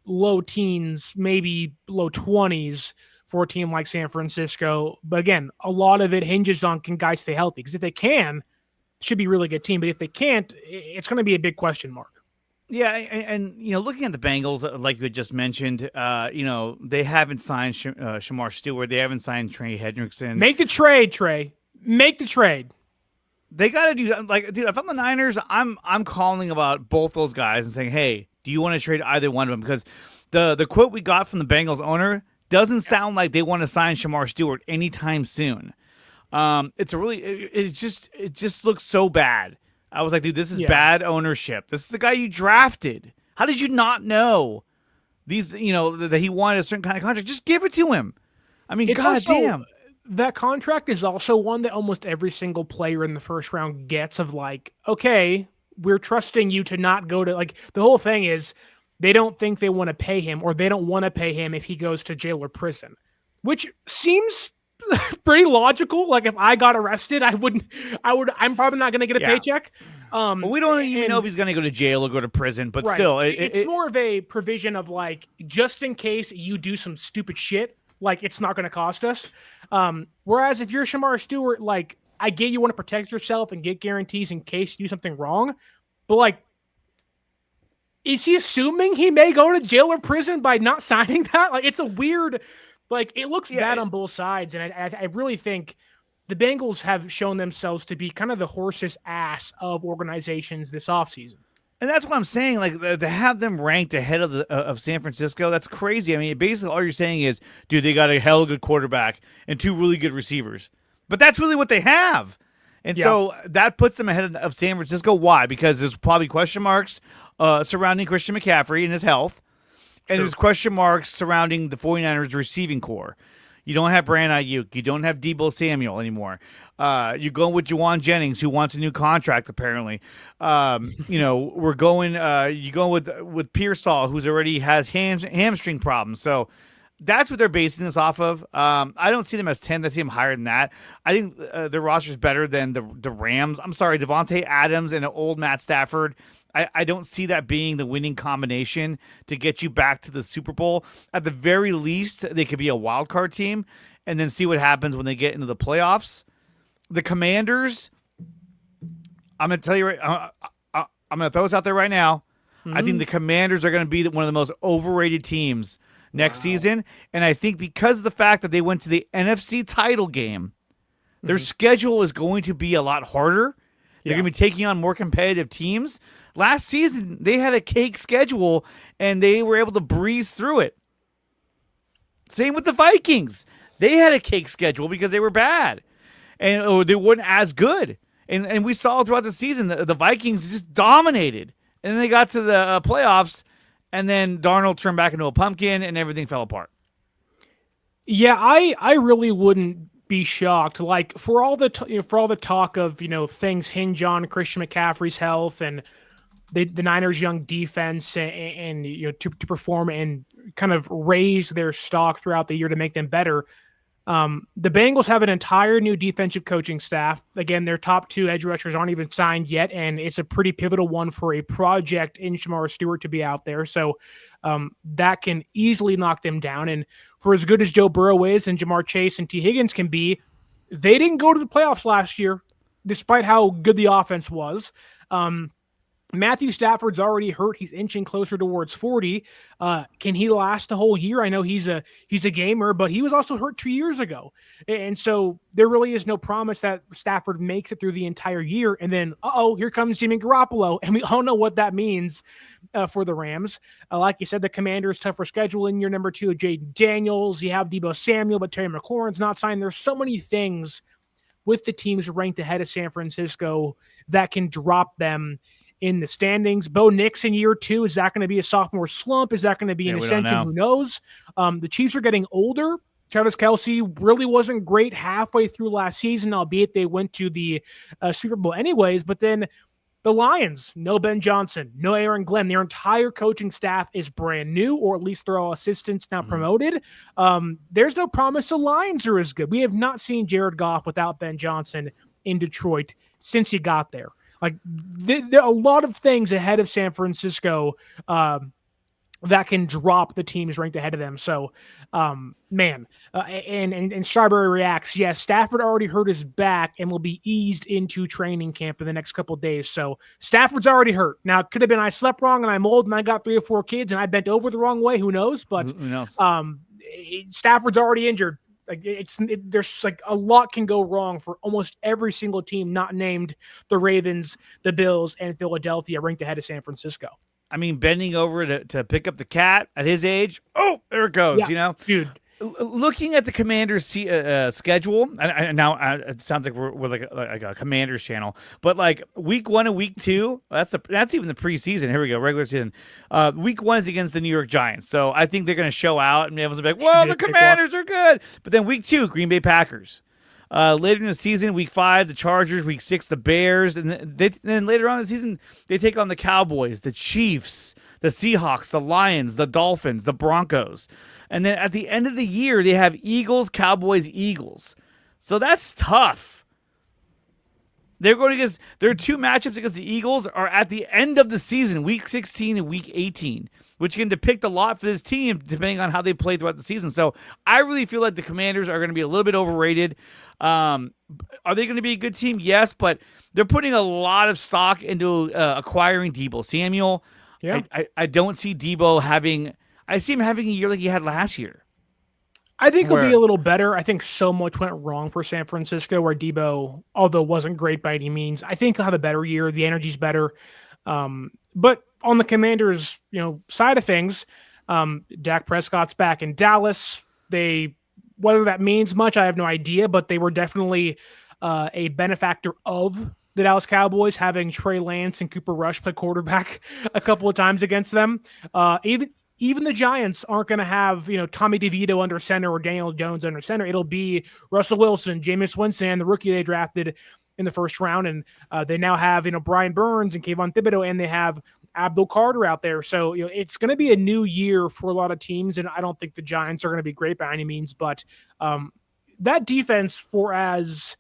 low teens, maybe low 20s for a team like San Francisco. But again, a lot of it hinges on can guys stay healthy, because if they can, it should be a really good team. But if they can't, it's going to be a big question mark. Yeah, and looking at the Bengals, like you had just mentioned, they haven't signed Shamar Stewart. They haven't signed Trey Hendrickson. Make the trade, Trey. Make the trade. They got to do dude. If I'm the Niners, I'm calling about both those guys and saying, hey, do you want to trade either one of them? Because the quote we got from the Bengals owner doesn't sound like they want to sign Shamar Stewart anytime soon. It just looks so bad. I was like, dude, this is bad ownership. This is the guy you drafted. How did you not know that he wanted a certain kind of contract? Just give it to him. I mean, goddamn. That contract is also one that almost every single player in the first round gets of like, okay, we're trusting you to not go to the whole thing is they don't think they want to pay him or they don't want to pay him if he goes to jail or prison, which seems pretty logical. Like if I got arrested, I'm probably not going to get a paycheck. But we don't even know if he's going to go to jail or go to prison, but still. It's more of a provision of like, just in case you do some stupid shit, like it's not going to cost us. Whereas if you're Shamar Stewart, like I get you want to protect yourself and get guarantees in case you do something wrong, but like, is he assuming he may go to jail or prison by not signing that? Like it's a weird, like it looks bad on both sides. And I really think the Bengals have shown themselves to be kind of the horse's ass of organizations this offseason. And that's what I'm saying. Like to have them ranked ahead of San Francisco, that's crazy. I mean, basically all you're saying is, dude, they got a hell of a good quarterback and two really good receivers. But that's really what they have. And so that puts them ahead of San Francisco. Why? Because there's probably question marks surrounding Christian McCaffrey and his health. And there's question marks surrounding the 49ers receiving core. You don't have Brandon Aiyuk. You don't have Deebo Samuel anymore. You're going with Juwan Jennings, who wants a new contract, apparently. We're going you go with Pearsall, who's already has hamstring problems. So that's what they're basing this off of. I don't see them as 10th. I see them higher than that. I think their roster is better than the Rams. I'm sorry, Devontae Adams and an old Matt Stafford. I don't see that being the winning combination to get you back to the Super Bowl. At the very least, they could be a wild card team and then see what happens when they get into the playoffs. The Commanders, I'm going to tell you I'm going to throw this out there right now. Mm-hmm. I think the Commanders are going to be one of the most overrated teams next season. And I think because of the fact that they went to the NFC title game, their schedule is going to be a lot harder. They're going to be taking on more competitive teams. Last season, they had a cake schedule, and they were able to breeze through it. Same with the Vikings. They had a cake schedule because they were bad, and they weren't as good. And we saw throughout the season, the Vikings just dominated. And then they got to the playoffs, and then Darnold turned back into a pumpkin, and everything fell apart. Yeah, I really wouldn't be shocked. Like for all the talk of things hinge on Christian McCaffrey's health and the Niners' young defense and to perform and kind of raise their stock throughout the year to make them better. The Bengals have an entire new defensive coaching staff. Again, their top two edge rushers aren't even signed yet, and it's a pretty pivotal one for a project in Shamar Stewart to be out there. So that can easily knock them down. And for as good as Joe Burrow is and Jamar Chase and T. Higgins can be, they didn't go to the playoffs last year, despite how good the offense was. Matthew Stafford's already hurt. He's inching closer towards 40. Can he last the whole year? I know he's a gamer, but he was also hurt 2 years ago. And so there really is no promise that Stafford makes it through the entire year. And then, here comes Jimmy Garoppolo. And we all know what that means for the Rams. Like you said, the Commanders' tougher schedule in year number 2. Jaden Daniels, you have Deebo Samuel, but Terry McLaurin's not signed. There's so many things with the teams ranked ahead of San Francisco that can drop them in the standings. Bo Nix in year 2, is that going to be a sophomore slump? Is that going to be an ascension? Who knows? The Chiefs are getting older. Travis Kelce really wasn't great halfway through last season, albeit they went to the Super Bowl anyways. But then the Lions, no Ben Johnson, no Aaron Glenn. Their entire coaching staff is brand new, or at least they're all assistants now promoted. There's no promise the Lions are as good. We have not seen Jared Goff without Ben Johnson in Detroit since he got there. Like there are a lot of things ahead of San Francisco that can drop the teams ranked ahead of them. So, man, and Strawberry reacts. Yes, Stafford already hurt his back and will be eased into training camp in the next couple of days. So Stafford's already hurt. Now, it could have been I slept wrong and I'm old and I got 3 or 4 kids and I bent over the wrong way. Who knows? But who knows? Stafford's already injured. Like there's like a lot can go wrong for almost every single team not named the Ravens, the Bills, and Philadelphia ranked ahead of San Francisco. I mean, bending over to pick up the cat at his age. Oh, there it goes. Yeah, you know, dude. Looking at the Commanders' schedule, now it sounds like we're like a Commanders channel, but like week 1 and week 2, that's even the preseason. Here we go, regular season. Week 1 is against the New York Giants, so I think they're going to show out, and everyone's gonna be like, "Well, the Commanders are good," but then week 2, Green Bay Packers. Later in the season, week 5, the Chargers. Week 6, the Bears. And then later on in the season, they take on the Cowboys, the Chiefs, the Seahawks, the Lions, the Dolphins, the Broncos. And then at the end of the year, they have Eagles, Cowboys, Eagles. So that's tough. They're going against their 2 matchups against the Eagles are at the end of the season, week 16 and week 18, which can depict a lot for this team depending on how they play throughout the season. So I really feel like the Commanders are going to be a little bit overrated. Are they going to be a good team? Yes, but they're putting a lot of stock into acquiring Deebo Samuel. Yeah. I don't see Deebo having. I see him having a year like he had last year. I think he'll be a little better. I think so much went wrong for San Francisco where Deebo, although wasn't great by any means, I think he'll have a better year. The energy's better. But on the Commanders, side of things, Dak Prescott's back in Dallas. Whether that means much, I have no idea, but they were definitely a benefactor of the Dallas Cowboys, having Trey Lance and Cooper Rush play quarterback a couple of times against them. Even the Giants aren't going to have, Tommy DeVito under center or Daniel Jones under center. It'll be Russell Wilson, Jameis Winston, the rookie they drafted in the first round. And they now have, Brian Burns and Kayvon Thibodeau, and they have Abdul Carter out there. So, it's going to be a new year for a lot of teams. And I don't think the Giants are going to be great by any means, but that defense, for as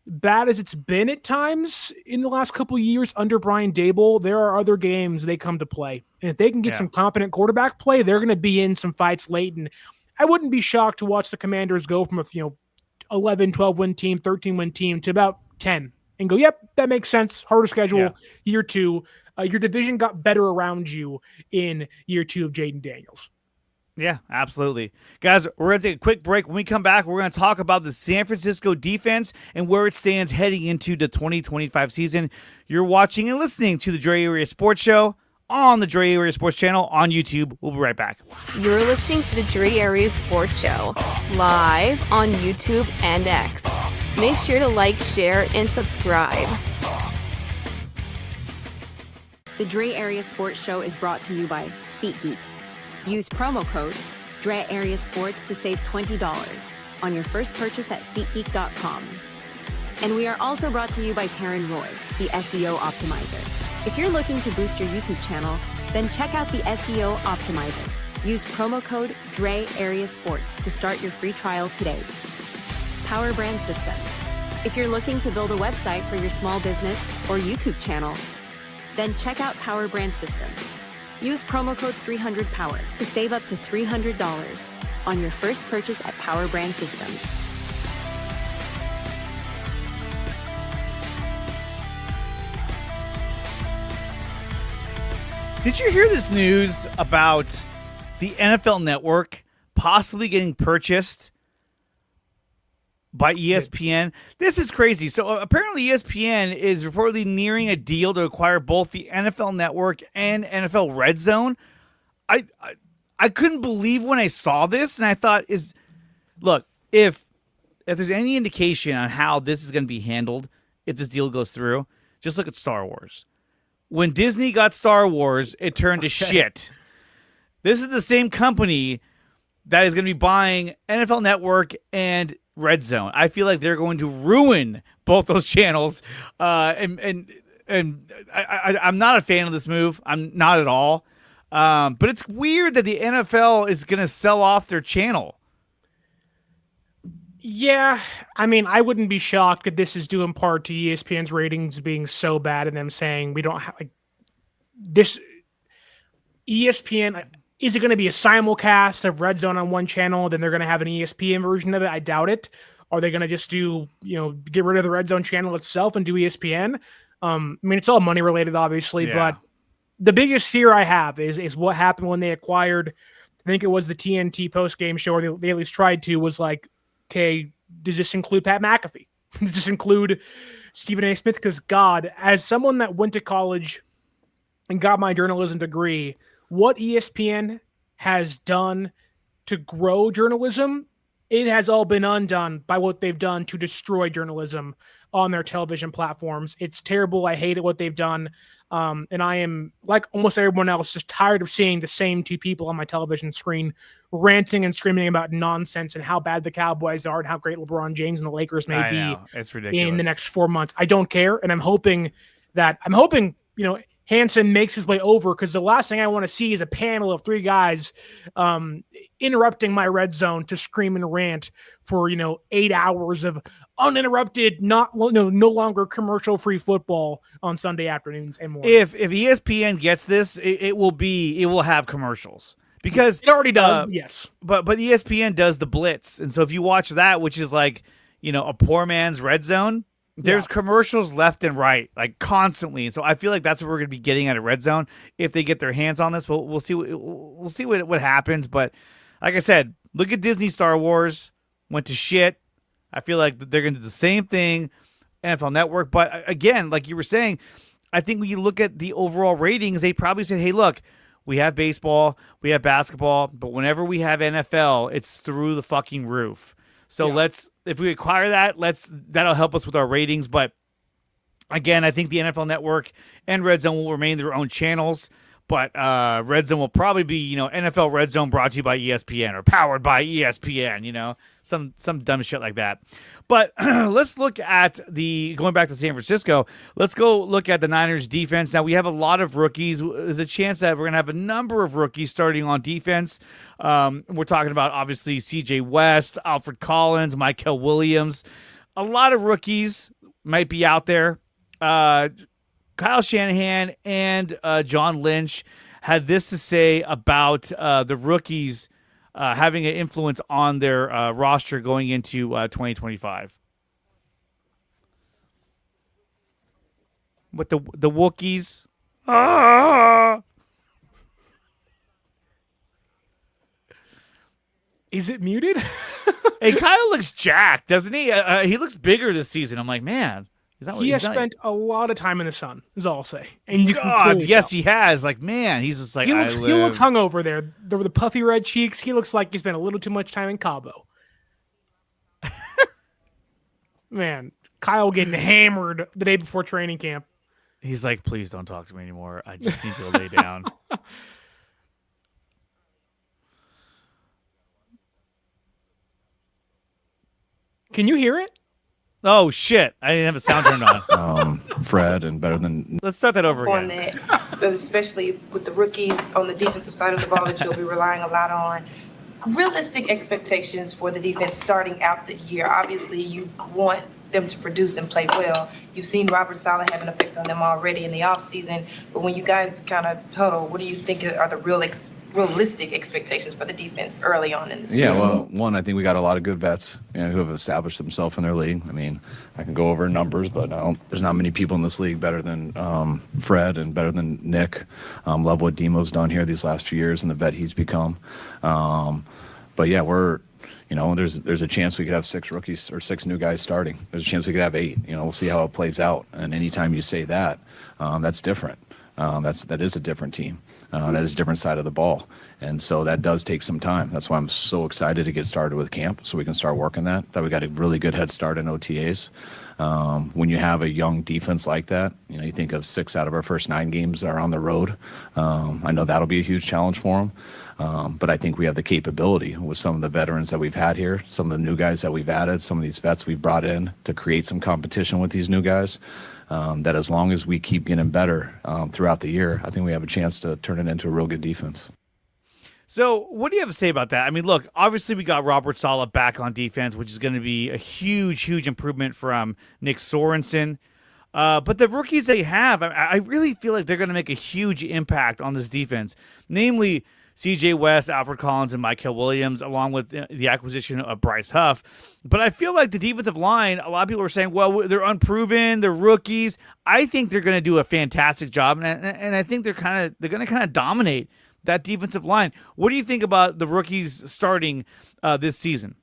bad as it's been at times in the last couple of years under Brian Dable, there are other games they come to play. And if they can get some competent quarterback play, they're going to be in some fights late. And I wouldn't be shocked to watch the Commanders go from a 11, 12-win team, 13-win team to about 10 and go, yep, that makes sense. Harder schedule, year 2. Your division got better around you in year 2 of Jaden Daniels. Yeah, absolutely. Guys, we're going to take a quick break. When we come back, we're going to talk about the San Francisco defense and where it stands heading into the 2025 season. You're watching and listening to the Dre Area Sports Show on the Dre Area Sports Channel on YouTube. We'll be right back. You're listening to the Dre Area Sports Show, live on YouTube and X. Make sure to like, share, and subscribe. The Dre Area Sports Show is brought to you by SeatGeek. Use promo code Dre Area Sports to save $20 on your first purchase at SeatGeek.com. And we are also brought to you by Taryn Roy, the SEO Optimizer. If you're looking to boost your YouTube channel, then check out the SEO Optimizer. Use promo code Dre Area Sports to start your free trial today. Power Brand Systems. If you're looking to build a website for your small business or YouTube channel, then check out Power Brand Systems. Use promo code 300POWER to save up to $300 on your first purchase at Power Brand Systems. Did you hear this news about the NFL Network possibly getting purchased by ESPN? This is crazy. So apparently ESPN is reportedly nearing a deal to acquire both the NFL Network and NFL Red Zone. I couldn't believe when I saw this, and I thought, look, if there's any indication on how this is going to be handled, if this deal goes through, just look at Star Wars. When Disney got Star Wars, it turned to shit. This is the same company that is going to be buying NFL Network and Red Zone. I feel like they're going to ruin both those channels. I'm not a fan of this move. I'm not at all. But it's weird that the NFL is going to sell off their channel. Yeah, I mean, I wouldn't be shocked if this is due in part to ESPN's ratings being so bad and them saying we don't have this. ESPN, Is it going to be a simulcast of Red Zone on one channel, then they're going to have an ESPN version of it? I doubt it. Are they going to just do, get rid of the Red Zone channel itself and do ESPN? I mean, it's all money related, obviously, but the biggest fear I have is what happened when they acquired, I think it was the TNT post-game show, or they at least tried to, was like, okay, does this include Pat McAfee? Does this include Stephen A. Smith? Because God, as someone that went to college and got my journalism degree, what ESPN has done to grow journalism, it has all been undone by what they've done to destroy journalism on their television platforms. It's terrible. I hate it, what they've done. And I am, like almost everyone else, just tired of seeing the same two people on my television screen ranting and screaming about nonsense and how bad the Cowboys are and how great LeBron James and the Lakers may be it's ridiculous. in the next 4 months. I don't care. And I'm hoping, Hansen makes his way over, because the last thing I want to see is a panel of three guys interrupting my Red Zone to scream and rant for 8 hours of uninterrupted, no longer commercial-free football on Sunday afternoons and more. If ESPN gets this, it will have commercials, because it already does. Yes, but ESPN does the Blitz, and so if you watch that, which is like a poor man's Red Zone. There's commercials left and right, like constantly, and so I feel like that's what we're going to be getting at a Red Zone if they get their hands on this. But we'll see what happens. But like I said, look at Disney Star Wars, went to shit. I feel like they're going to do the same thing, NFL Network. But again, like you were saying, I think when you look at the overall ratings, they probably said, "Hey, look, we have baseball, we have basketball, but whenever we have NFL, it's through the fucking roof." So if we acquire that, that'll help us with our ratings. But again, I think the NFL Network and Red Zone will remain their own channels. But Red Zone will probably be, NFL Red Zone brought to you by ESPN or powered by ESPN, some dumb shit like that. But let's look at going back to San Francisco, let's go look at the Niners defense. Now, we have a lot of rookies. There's a chance that we're going to have a number of rookies starting on defense. We're talking about, obviously, CJ West, Alfred Collins, Michael Williams. A lot of rookies might be out there. Kyle Shanahan and John Lynch had this to say about the rookies having an influence on their roster going into 2025. What the Wookiees? Is it muted? Hey, Kyle looks jacked, doesn't he? He looks bigger this season. I'm like, man. He has spent a lot of time in the sun, is all I'll say. And yes, he has. Like, man, he's just like, he looks hungover there. The puffy red cheeks. He looks like he spent a little too much time in Cabo. Man, Kyle getting hammered the day before training camp. He's like, please don't talk to me anymore. I just need to lay down. Can you hear it? Oh, shit. I didn't have a sound turned on. Fred and better than... Let's start that over again. That, especially with the rookies on the defensive side of the ball that you'll be relying a lot on. Realistic expectations for the defense starting out the year. Obviously, you want them to produce and play well. You've seen Robert Saleh have an effect on them already in the offseason. But when you guys kind of huddle, what do you think are the realistic expectations for the defense early on in the season? Yeah, well, one, I think we got a lot of good vets who have established themselves in their league. I mean, I can go over numbers, but there's not many people in this league better than Fred and better than Nick. Love what Demo's done here these last few years and the vet he's become. But yeah, there's a chance we could have 6 rookies or 6 new guys starting. There's a chance we could have 8. We'll see how it plays out. And anytime you say that, that's different. That is a different team. That is a different side of the ball. And so that does take some time. That's why I'm so excited to get started with camp so we can start working that we got a really good head start in OTAs. When you have a young defense like that, you think of 6 out of our first 9 games are on the road. I know that'll be a huge challenge for them. But I think we have the capability with some of the veterans that we've had here, some of the new guys that we've added, some of these vets we've brought in to create some competition with these new guys. That as long as we keep getting better throughout the year, I think we have a chance to turn it into a real good defense. So what do you have to say about that? I mean, look, obviously we got Robert Saleh back on defense, which is going to be a huge, huge improvement from Nick Sorensen. But the rookies they have, I really feel like they're going to make a huge impact on this defense. Namely, C.J. West, Alfred Collins, and Michael Williams, along with the acquisition of Bryce Huff. But I feel like the defensive line, a lot of people are saying, well, they're unproven, they're rookies. I think they're going to do a fantastic job, and I think they're going to kind of dominate that defensive line. What do you think about the rookies starting this season?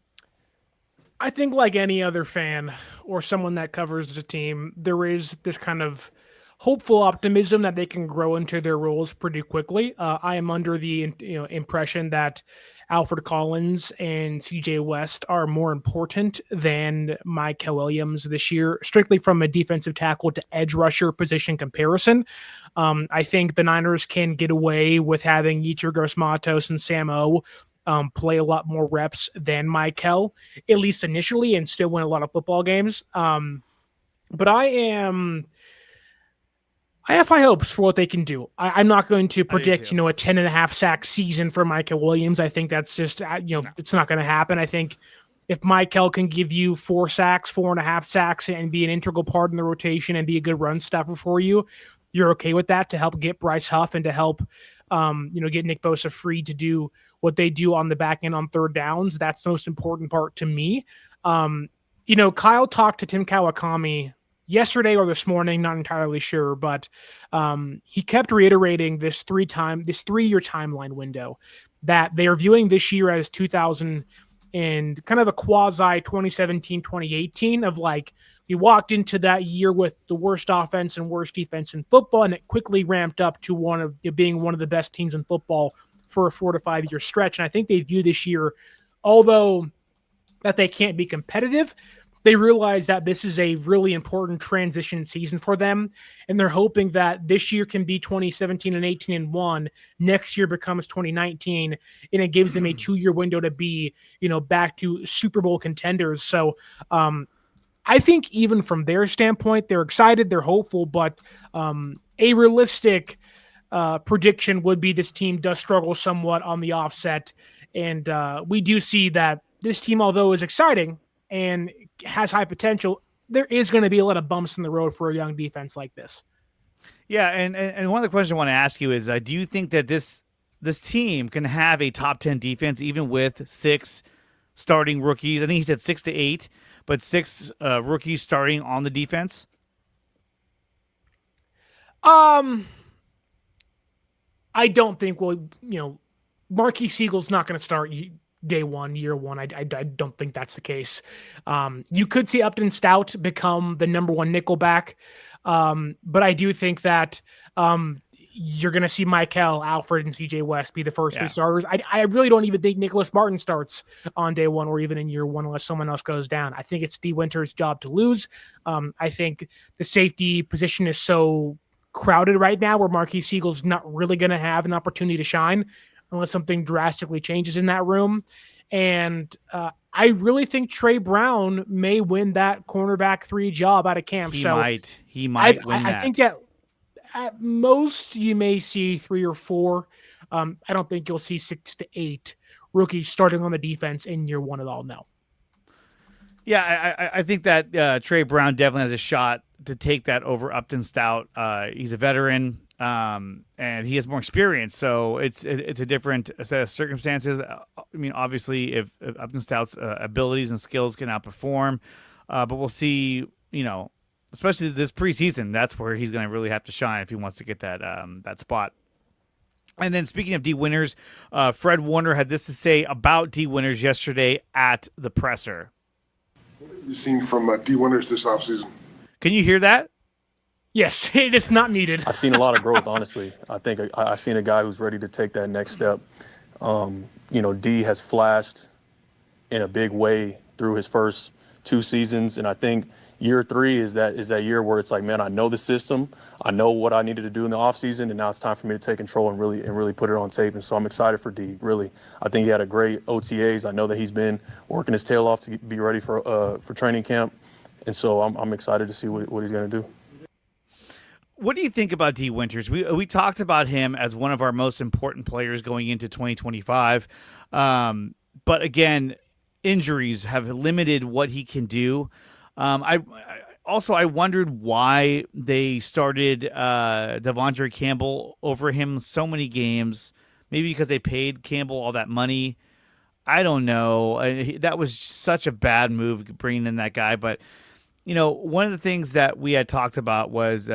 I think like any other fan or someone that covers the team, there is this kind of hopeful optimism that they can grow into their roles pretty quickly. I am under the impression that Alfred Collins and CJ West are more important than Michael Williams this year, strictly from a defensive tackle to edge rusher position comparison. I think the Niners can get away with having Yetur Gross-Matos and Sam O play a lot more reps than Michael, at least initially, and still win a lot of football games. But I have high hopes for what they can do. I'm not going to predict, a 10.5 sack season for Michael Williams. I think that's just, it's not going to happen. I think if Michael can give you 4 sacks, 4.5 sacks, and be an integral part in the rotation and be a good run stuffer for you, you're okay with that to help get Bryce Huff and to help, get Nick Bosa free to do what they do on the back end on third downs. That's the most important part to me. Kyle talked to Tim Kawakami yesterday or this morning, not entirely sure, but he kept reiterating this 3-year timeline window that they are viewing this year as 2000 and kind of a quasi 2017, 2018 of like, we walked into that year with the worst offense and worst defense in football, and it quickly ramped up to being one of the best teams in football for a 4 to 5 year stretch. And I think they view this year, although that they can't be competitive, they realize that this is a really important transition season for them. And they're hoping that this year can be 2017 and 18 and 1. Next year becomes 2019. And it gives them a 2-year window to be, back to Super Bowl contenders. So I think even from their standpoint, they're excited, they're hopeful, but a realistic prediction would be this team does struggle somewhat on the offset. And we do see that this team, although is exciting and has high potential, there is going to be a lot of bumps in the road for a young defense like this. Yeah, and one of the questions I want to ask you is, do you think that this team can have a top 10 defense even with 6 starting rookies? I think he said 6 to 8, but 6 rookies starting on the defense? I don't think Marquis Siegel's not going to start day one, year one. I don't think that's the case. You could see Upton Stout become the number 1 nickelback, but I do think that you're going to see Michael, Alfred, and CJ West be the first 3 starters. I really don't even think Nicholas Martin starts on day 1 or even in year 1 unless someone else goes down. I think it's Steve Winter's job to lose. I think the safety position is so crowded right now where Marquis Siegel's not really going to have an opportunity to shine unless something drastically changes in that room. And I really think Trey Brown may win that cornerback 3 job out of camp. He might win that. I think that at most you may see 3 or 4. I don't think you'll see 6 to 8 rookies starting on the defense in year 1 at all. No. Yeah, I think that Trey Brown definitely has a shot to take that over Upton Stout. He's a veteran, and he has more experience, so it's a different set of circumstances. I mean, obviously, if Upton Stout's abilities and skills can outperform, but we'll see. Especially this preseason, that's where he's going to really have to shine if he wants to get that spot. And then speaking of D Winters, Fred Warner had this to say about D Winters yesterday at the presser. What have you seen from D Winters this offseason? Can you hear that? Yes, it is not needed. I've seen a lot of growth, honestly. I think I've seen a guy who's ready to take that next step. D has flashed in a big way through his first 2 seasons, and I think year 3 is that year where it's like, man, I know the system, I know what I needed to do in the offseason, and now it's time for me to take control and really put it on tape. And so I'm excited for D. Really, I think he had a great OTAs. I know that he's been working his tail off to be ready for training camp, and so I'm excited to see what he's going to do. What do you think about D Winters? We talked about him as one of our most important players going into 2025, but again, injuries have limited what he can do. I wondered why they started Devondre Campbell over him so many games Maybe because they paid Campbell all that money. I don't know. That was such a bad move bringing in that guy. But, one of the things that we had talked about was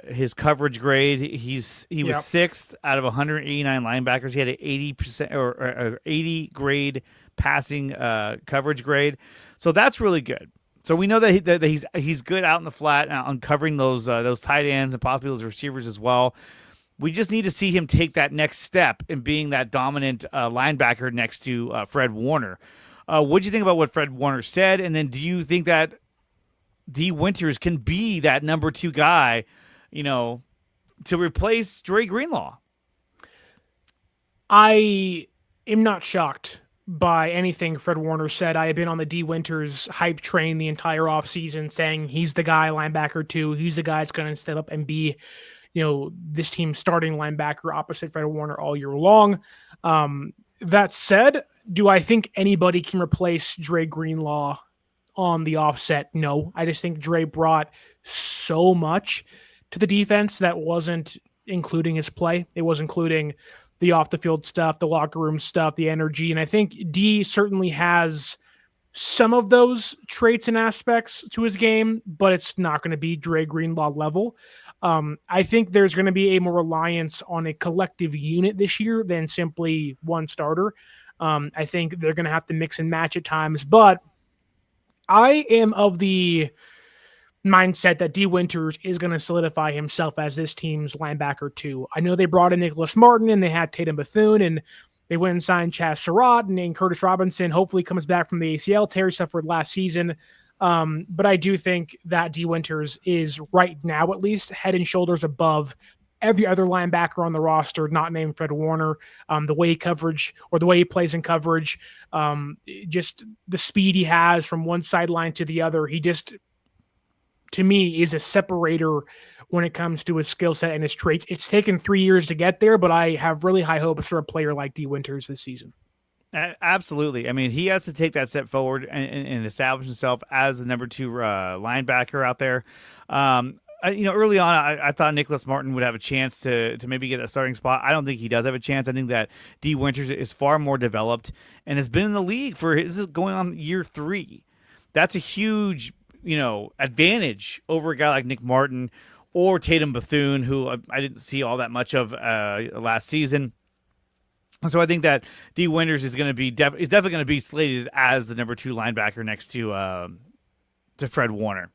his coverage grade. He was sixth out of 189 linebackers. He had an 80% or 80 grade passing coverage grade. So that's really good. So we know that he's good out in the flat on covering those tight ends and possibly those receivers as well. We just need to see him take that next step in being that dominant linebacker next to Fred Warner. What do you think about what Fred Warner said? And then do you think that D. Winters can be that number 2 guy, to replace Dre Greenlaw? I am not shocked by anything Fred Warner said. I have been on the D. Winters hype train the entire offseason saying he's the guy, linebacker 2. He's the guy that's going to step up and be, this team's starting linebacker opposite Fred Warner all year long. That said, do I think anybody can replace Dre Greenlaw on the offset? No. I just think Dre brought so much to the defense that wasn't including his play. It was including the off-the-field stuff, the locker room stuff, the energy. And I think D certainly has some of those traits and aspects to his game, but it's not going to be Dre Greenlaw level. I think there's going to be a more reliance on a collective unit this year than simply one starter. I think they're going to have to mix and match at times, but I am of the mindset that D. Winters is going to solidify himself as this team's linebacker 2. I know they brought in Nicholas Martin and they had Tatum Bethune and they went and signed Chaz Surratt and Curtis Robinson hopefully comes back from the ACL tear he suffered last season. But I do think that D. Winters is right now at least head and shoulders above every other linebacker on the roster, not named Fred Warner. The way he plays in coverage, just the speed he has from one sideline to the other. He just, to me, is a separator when it comes to his skill set and his traits. It's taken 3 years to get there, but I have really high hopes for a player like D. Winters this season. Absolutely. I mean, he has to take that step forward and establish himself as the number 2 linebacker out there. Early on, I thought Nicholas Martin would have a chance to maybe get a starting spot. I don't think he does have a chance. I think that D. Winters is far more developed and has been in the league this is going on year 3. That's a huge, advantage over a guy like Nick Martin or Tatum Bethune, who I didn't see all that much of last season. So I think that D. Winters is going to be definitely going to be slated as the number 2 linebacker next to Fred Warner.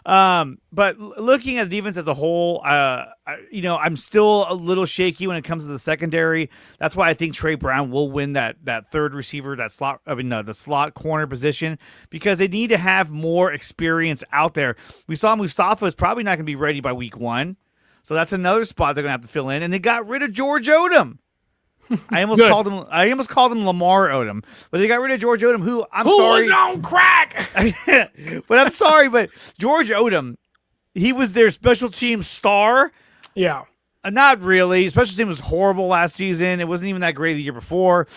But looking at the defense as a whole, I'm still a little shaky when it comes to the secondary. That's why I think Trey Brown will win that third receiver, the slot corner position, because they need to have more experience out there. We saw Mustafa is probably not going to be ready by week 1. So that's another spot they're going to have to fill in. And they got rid of George Odom. I almost called him Lamar Odom, but they got rid of George Odom, who sorry was on crack. But I'm sorry, but George Odom, he was their special team star. Yeah, not really. Special team was horrible last season. It wasn't even that great the year before.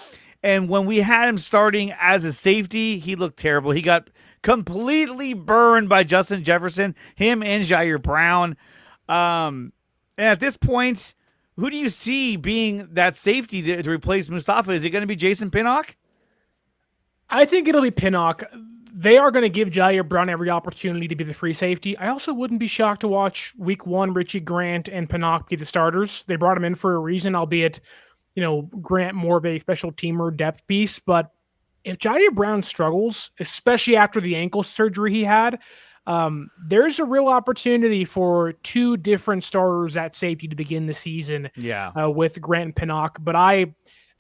And when we had him starting as a safety, he looked terrible. He got completely burned by Justin Jefferson, him and Jair Brown. And at this point, who do you see being that safety to replace Mustafa? Is it going to be Jason Pinnock? I think it'll be Pinnock. They are going to give Jair Brown every opportunity to be the free safety. I also wouldn't be shocked to watch week 1 Richie Grant and Pinnock be the starters. They brought him in for a reason, albeit, Grant more of a special teamer depth piece. But if Jair Brown struggles, especially after the ankle surgery he had, there's a real opportunity for 2 different starters at safety to begin the season. With Grant and Pinnock. But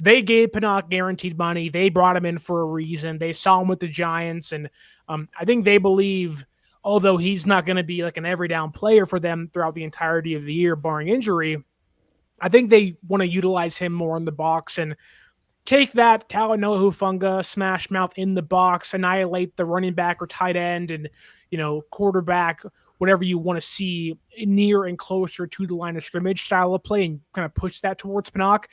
they gave Pinnock guaranteed money. They brought him in for a reason. They saw him with the Giants, and I think they believe, although he's not going to be like an every down player for them throughout the entirety of the year, barring injury, I think they want to utilize him more in the box and take that Talanoa Hufanga smash mouth in the box, annihilate the running back or tight end, and quarterback, whatever you want to see near and closer to the line of scrimmage style of play, and kind of push that towards Pinnock.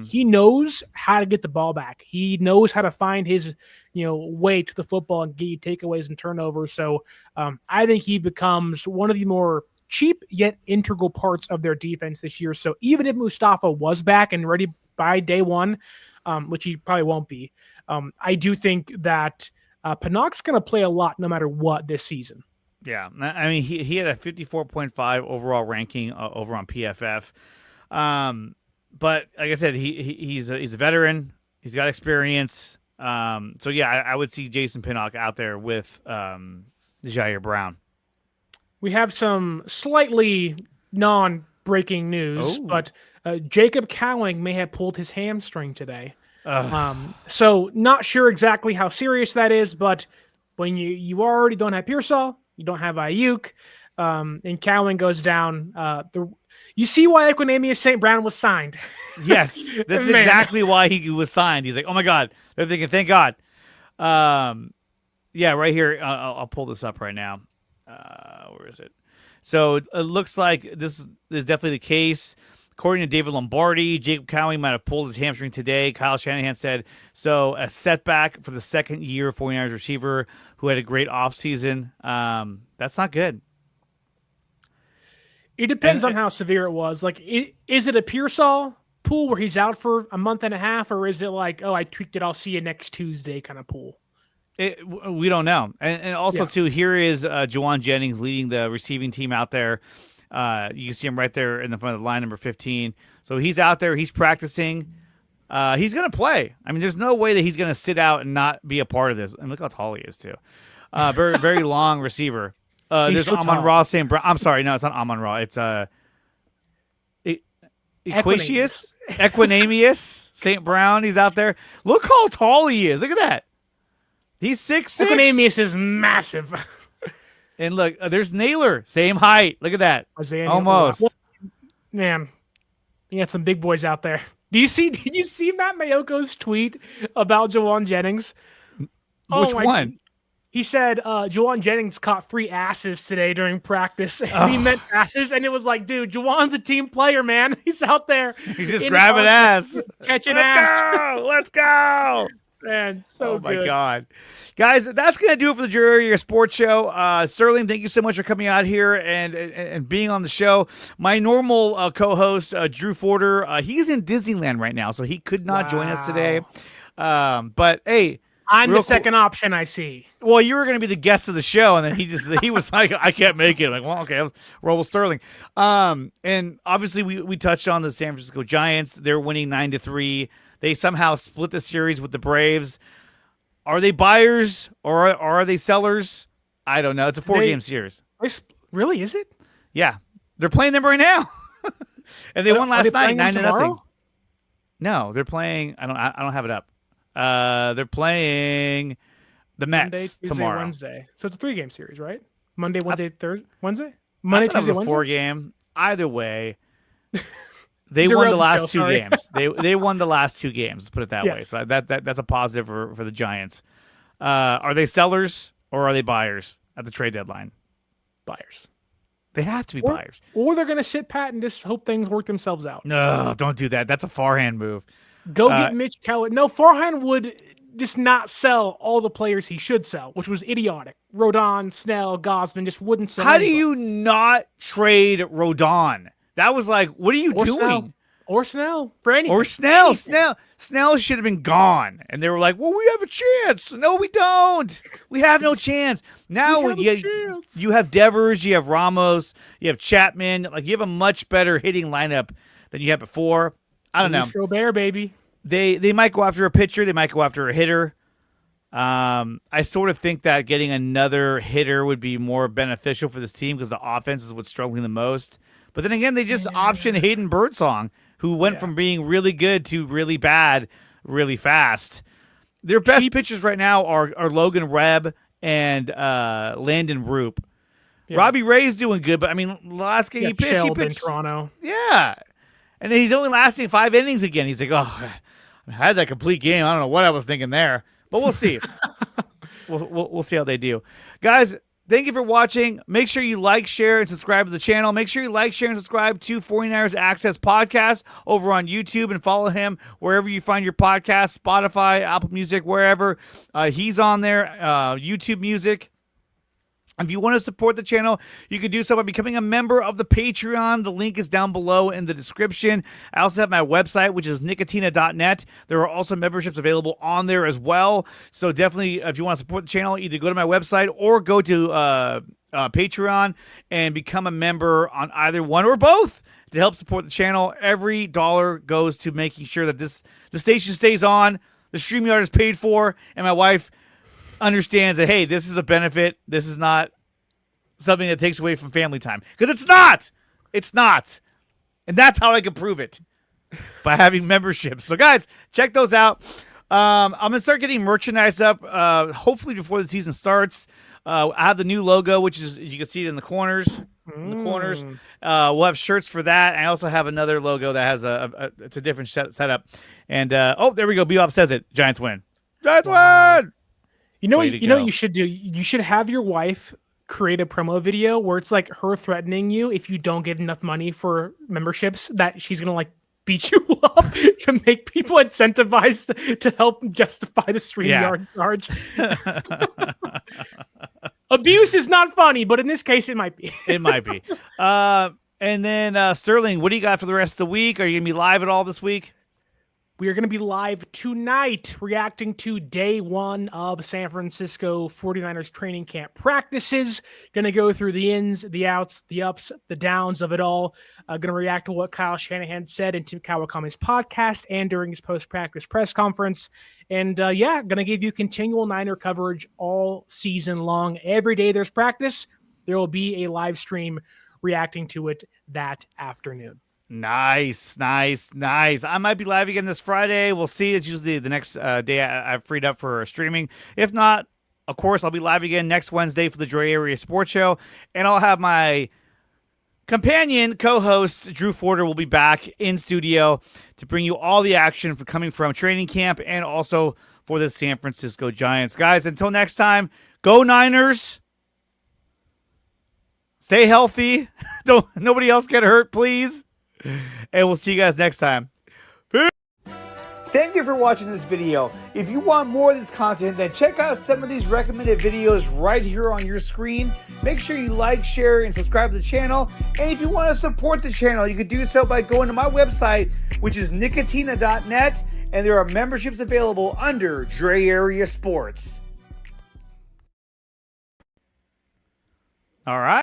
He knows how to get the ball back. He knows how to find his, way to the football and get you takeaways and turnovers. So I think he becomes one of the more cheap yet integral parts of their defense this year. So even if Mustafa was back and ready by day one, which he probably won't be. I do think that Pinnock's going to play a lot no matter what this season. Yeah, I mean, he had a 54.5 overall ranking over on PFF. But like I said, he's a veteran. He's got experience. So yeah, I would see Jason Pinnock out there with Jair Brown. We have some slightly non-breaking news, but Jacob Cowling may have pulled his hamstring today. So not sure exactly how serious that is, but when you already don't have Pearsall, you don't have Aiyuk, and Cowling goes down. You see why Equanimeous St Brown was signed. Yes, this is exactly why he was signed. He's like, oh my God. They're thinking, thank God. Yeah, right here. I'll pull this up right now. Where is it? So it looks like this is definitely the case. According to David Lombardi, Jacob Cowling might have pulled his hamstring today. Kyle Shanahan said, so a setback for the second year 49ers receiver who had a great offseason. That's not good. It depends on how severe it was. Like, is it a Pearsall pull where he's out for a month and a half, or is it like, oh, I tweaked it, I'll see you next Tuesday kind of pull? We don't know. And also, too, here is Juwan Jennings leading the receiving team out there. You can see him right there in the front of the line, number 15. So he's out there. He's practicing. He's going to play. I mean, there's no way that he's going to sit out and not be a part of this. And look how tall he is, too. Very, very long receiver. There's so Amon-Ra St. Brown. I'm sorry. No, it's not Amon-Ra. It's Equanimeous St. Brown. He's out there. Look how tall he is. Look at that. He's 6'6". Equanimeous is massive. And look, there's Naylor. Same height. Look at that. Almost. Man, you got some big boys out there. Did you see Matt Mayoko's tweet about Juwan Jennings? Which one? He said Juwan Jennings caught 3 asses today during practice. And he meant asses, and it was like, dude, Juwan's a team player, man. He's out there. He's just grabbing ass. Catching ass. Let's go. Man, so my good. God. Guys, that's going to do it for the Jury Area Sports Show. Sterling, thank you so much for coming out here and being on the show. My normal co-host, Drew Forder, he's in Disneyland right now, so he could not join us today. But, hey. I'm the second option, I see. Well, you were going to be the guest of the show, and then he was like, I can't make it. I'm like, well, okay, I'll roll with Sterling. And obviously, we touched on the San Francisco Giants. They're winning 9-3. They somehow split the series with the Braves. Are they buyers or are they sellers? I don't know. It's a 4-game series. Really? Is it? Yeah. They're playing them right now. And they won last night, 9-0. No, they're playing. I don't have it up. They're playing the Mets Monday, Tuesday, tomorrow. Wednesday. So it's a 3-game series, right? Monday, Wednesday, Thursday, Wednesday? Monday, Tuesday, Wednesday? 4-game. Either way. They won the last 2 games. They won the last 2 games. Let's put it that way. So that's a positive for the Giants. Are they sellers or are they buyers at the trade deadline? Buyers. They have to be buyers. Or they're going to sit pat and just hope things work themselves out. No, don't do that. That's a Farhan move. Go get Mitch Keller. No, Farhan would just not sell all the players he should sell, which was idiotic. Rodon, Snell, Gosman just wouldn't sell. How do you not trade Rodon? That was like, what are you doing? Or Snell for anything. Or Snell. Snell should have been gone. And they were like, well, we have a chance. No, we don't. We have no chance. Now you have Devers, you have Ramos, you have Chapman. Like, you have a much better hitting lineup than you had before. I don't know. Bear, baby. They might go after a pitcher. They might go after a hitter. I sort of think that getting another hitter would be more beneficial for this team because the offense is what's struggling the most. But then again, they just optioned Hayden Birdsong, who went from being really good to really bad really fast. Their best pitchers right now are Logan Webb and Landon Roop. Yeah. Robbie Ray's doing good, but I mean, last game he pitched in Toronto. Yeah. And then he's only lasting 5 innings again. He's like, oh, I had that complete game. I don't know what I was thinking there. But we'll see. we'll see how they do. Guys, thank you for watching. Make sure you like, share, and subscribe to the channel. Make sure you like, share, and subscribe to 49ers Access Podcast over on YouTube and follow him wherever you find your podcast, Spotify, Apple Music, wherever. He's on there, YouTube Music. If you want to support the channel, you can do so by becoming a member of the Patreon. The link is down below in the description. I also have my website, which is nicotina.net. There are also memberships available on there as well. So definitely, if you want to support the channel, either go to my website or go to Patreon and become a member on either one or both to help support the channel. Every dollar goes to making sure that the station stays on, the StreamYard is paid for, and my wife understands that, hey, this is a benefit. This is not something that takes away from family time. Because it's not. It's not. And that's how I can prove it, by having memberships. So, guys, check those out. I'm going to start getting merchandise up, hopefully before the season starts. I have the new logo, which is, you can see it in the corners. We'll have shirts for that. I also have another logo that has it's a different setup. And, oh, there we go. Bebop says it. Giants win. Giants win! You know what you should do? You should have your wife create a promo video where it's like her threatening you if you don't get enough money for memberships, that she's going to like beat you up to make people incentivized to help justify the StreamYard charge. Abuse is not funny, but in this case, it might be. It might be. And then, Sterling, what do you got for the rest of the week? Are you going to be live at all this week? We are going to be live tonight reacting to day one of San Francisco 49ers training camp practices. Going to go through the ins, the outs, the ups, the downs of it all. Going to react to what Kyle Shanahan said in Tim Kawakamy's podcast and during his post-practice press conference. And yeah, going to give you continual Niner coverage all season long. Every day there's practice, there will be a live stream reacting to it that afternoon. Nice. I might be live again this Friday. We'll see. It's usually the next day I've freed up for streaming. If not, of course, I'll be live again next Wednesday for the Dre Area Sports Show. And I'll have my companion co-host, Drew Forder, will be back in studio to bring you all the action coming from training camp and also for the San Francisco Giants. Guys, until next time, go Niners. Stay healthy. Don't nobody else get hurt, please. And we'll see you guys next time. Peace. Thank you for watching this video. If you want more of this content, then check out some of these recommended videos right here on your screen. Make sure you like, share, and subscribe to the channel. And if you want to support the channel, you can do so by going to my website, which is nicotina.net, and there are memberships available under Dre Area Sports. All right.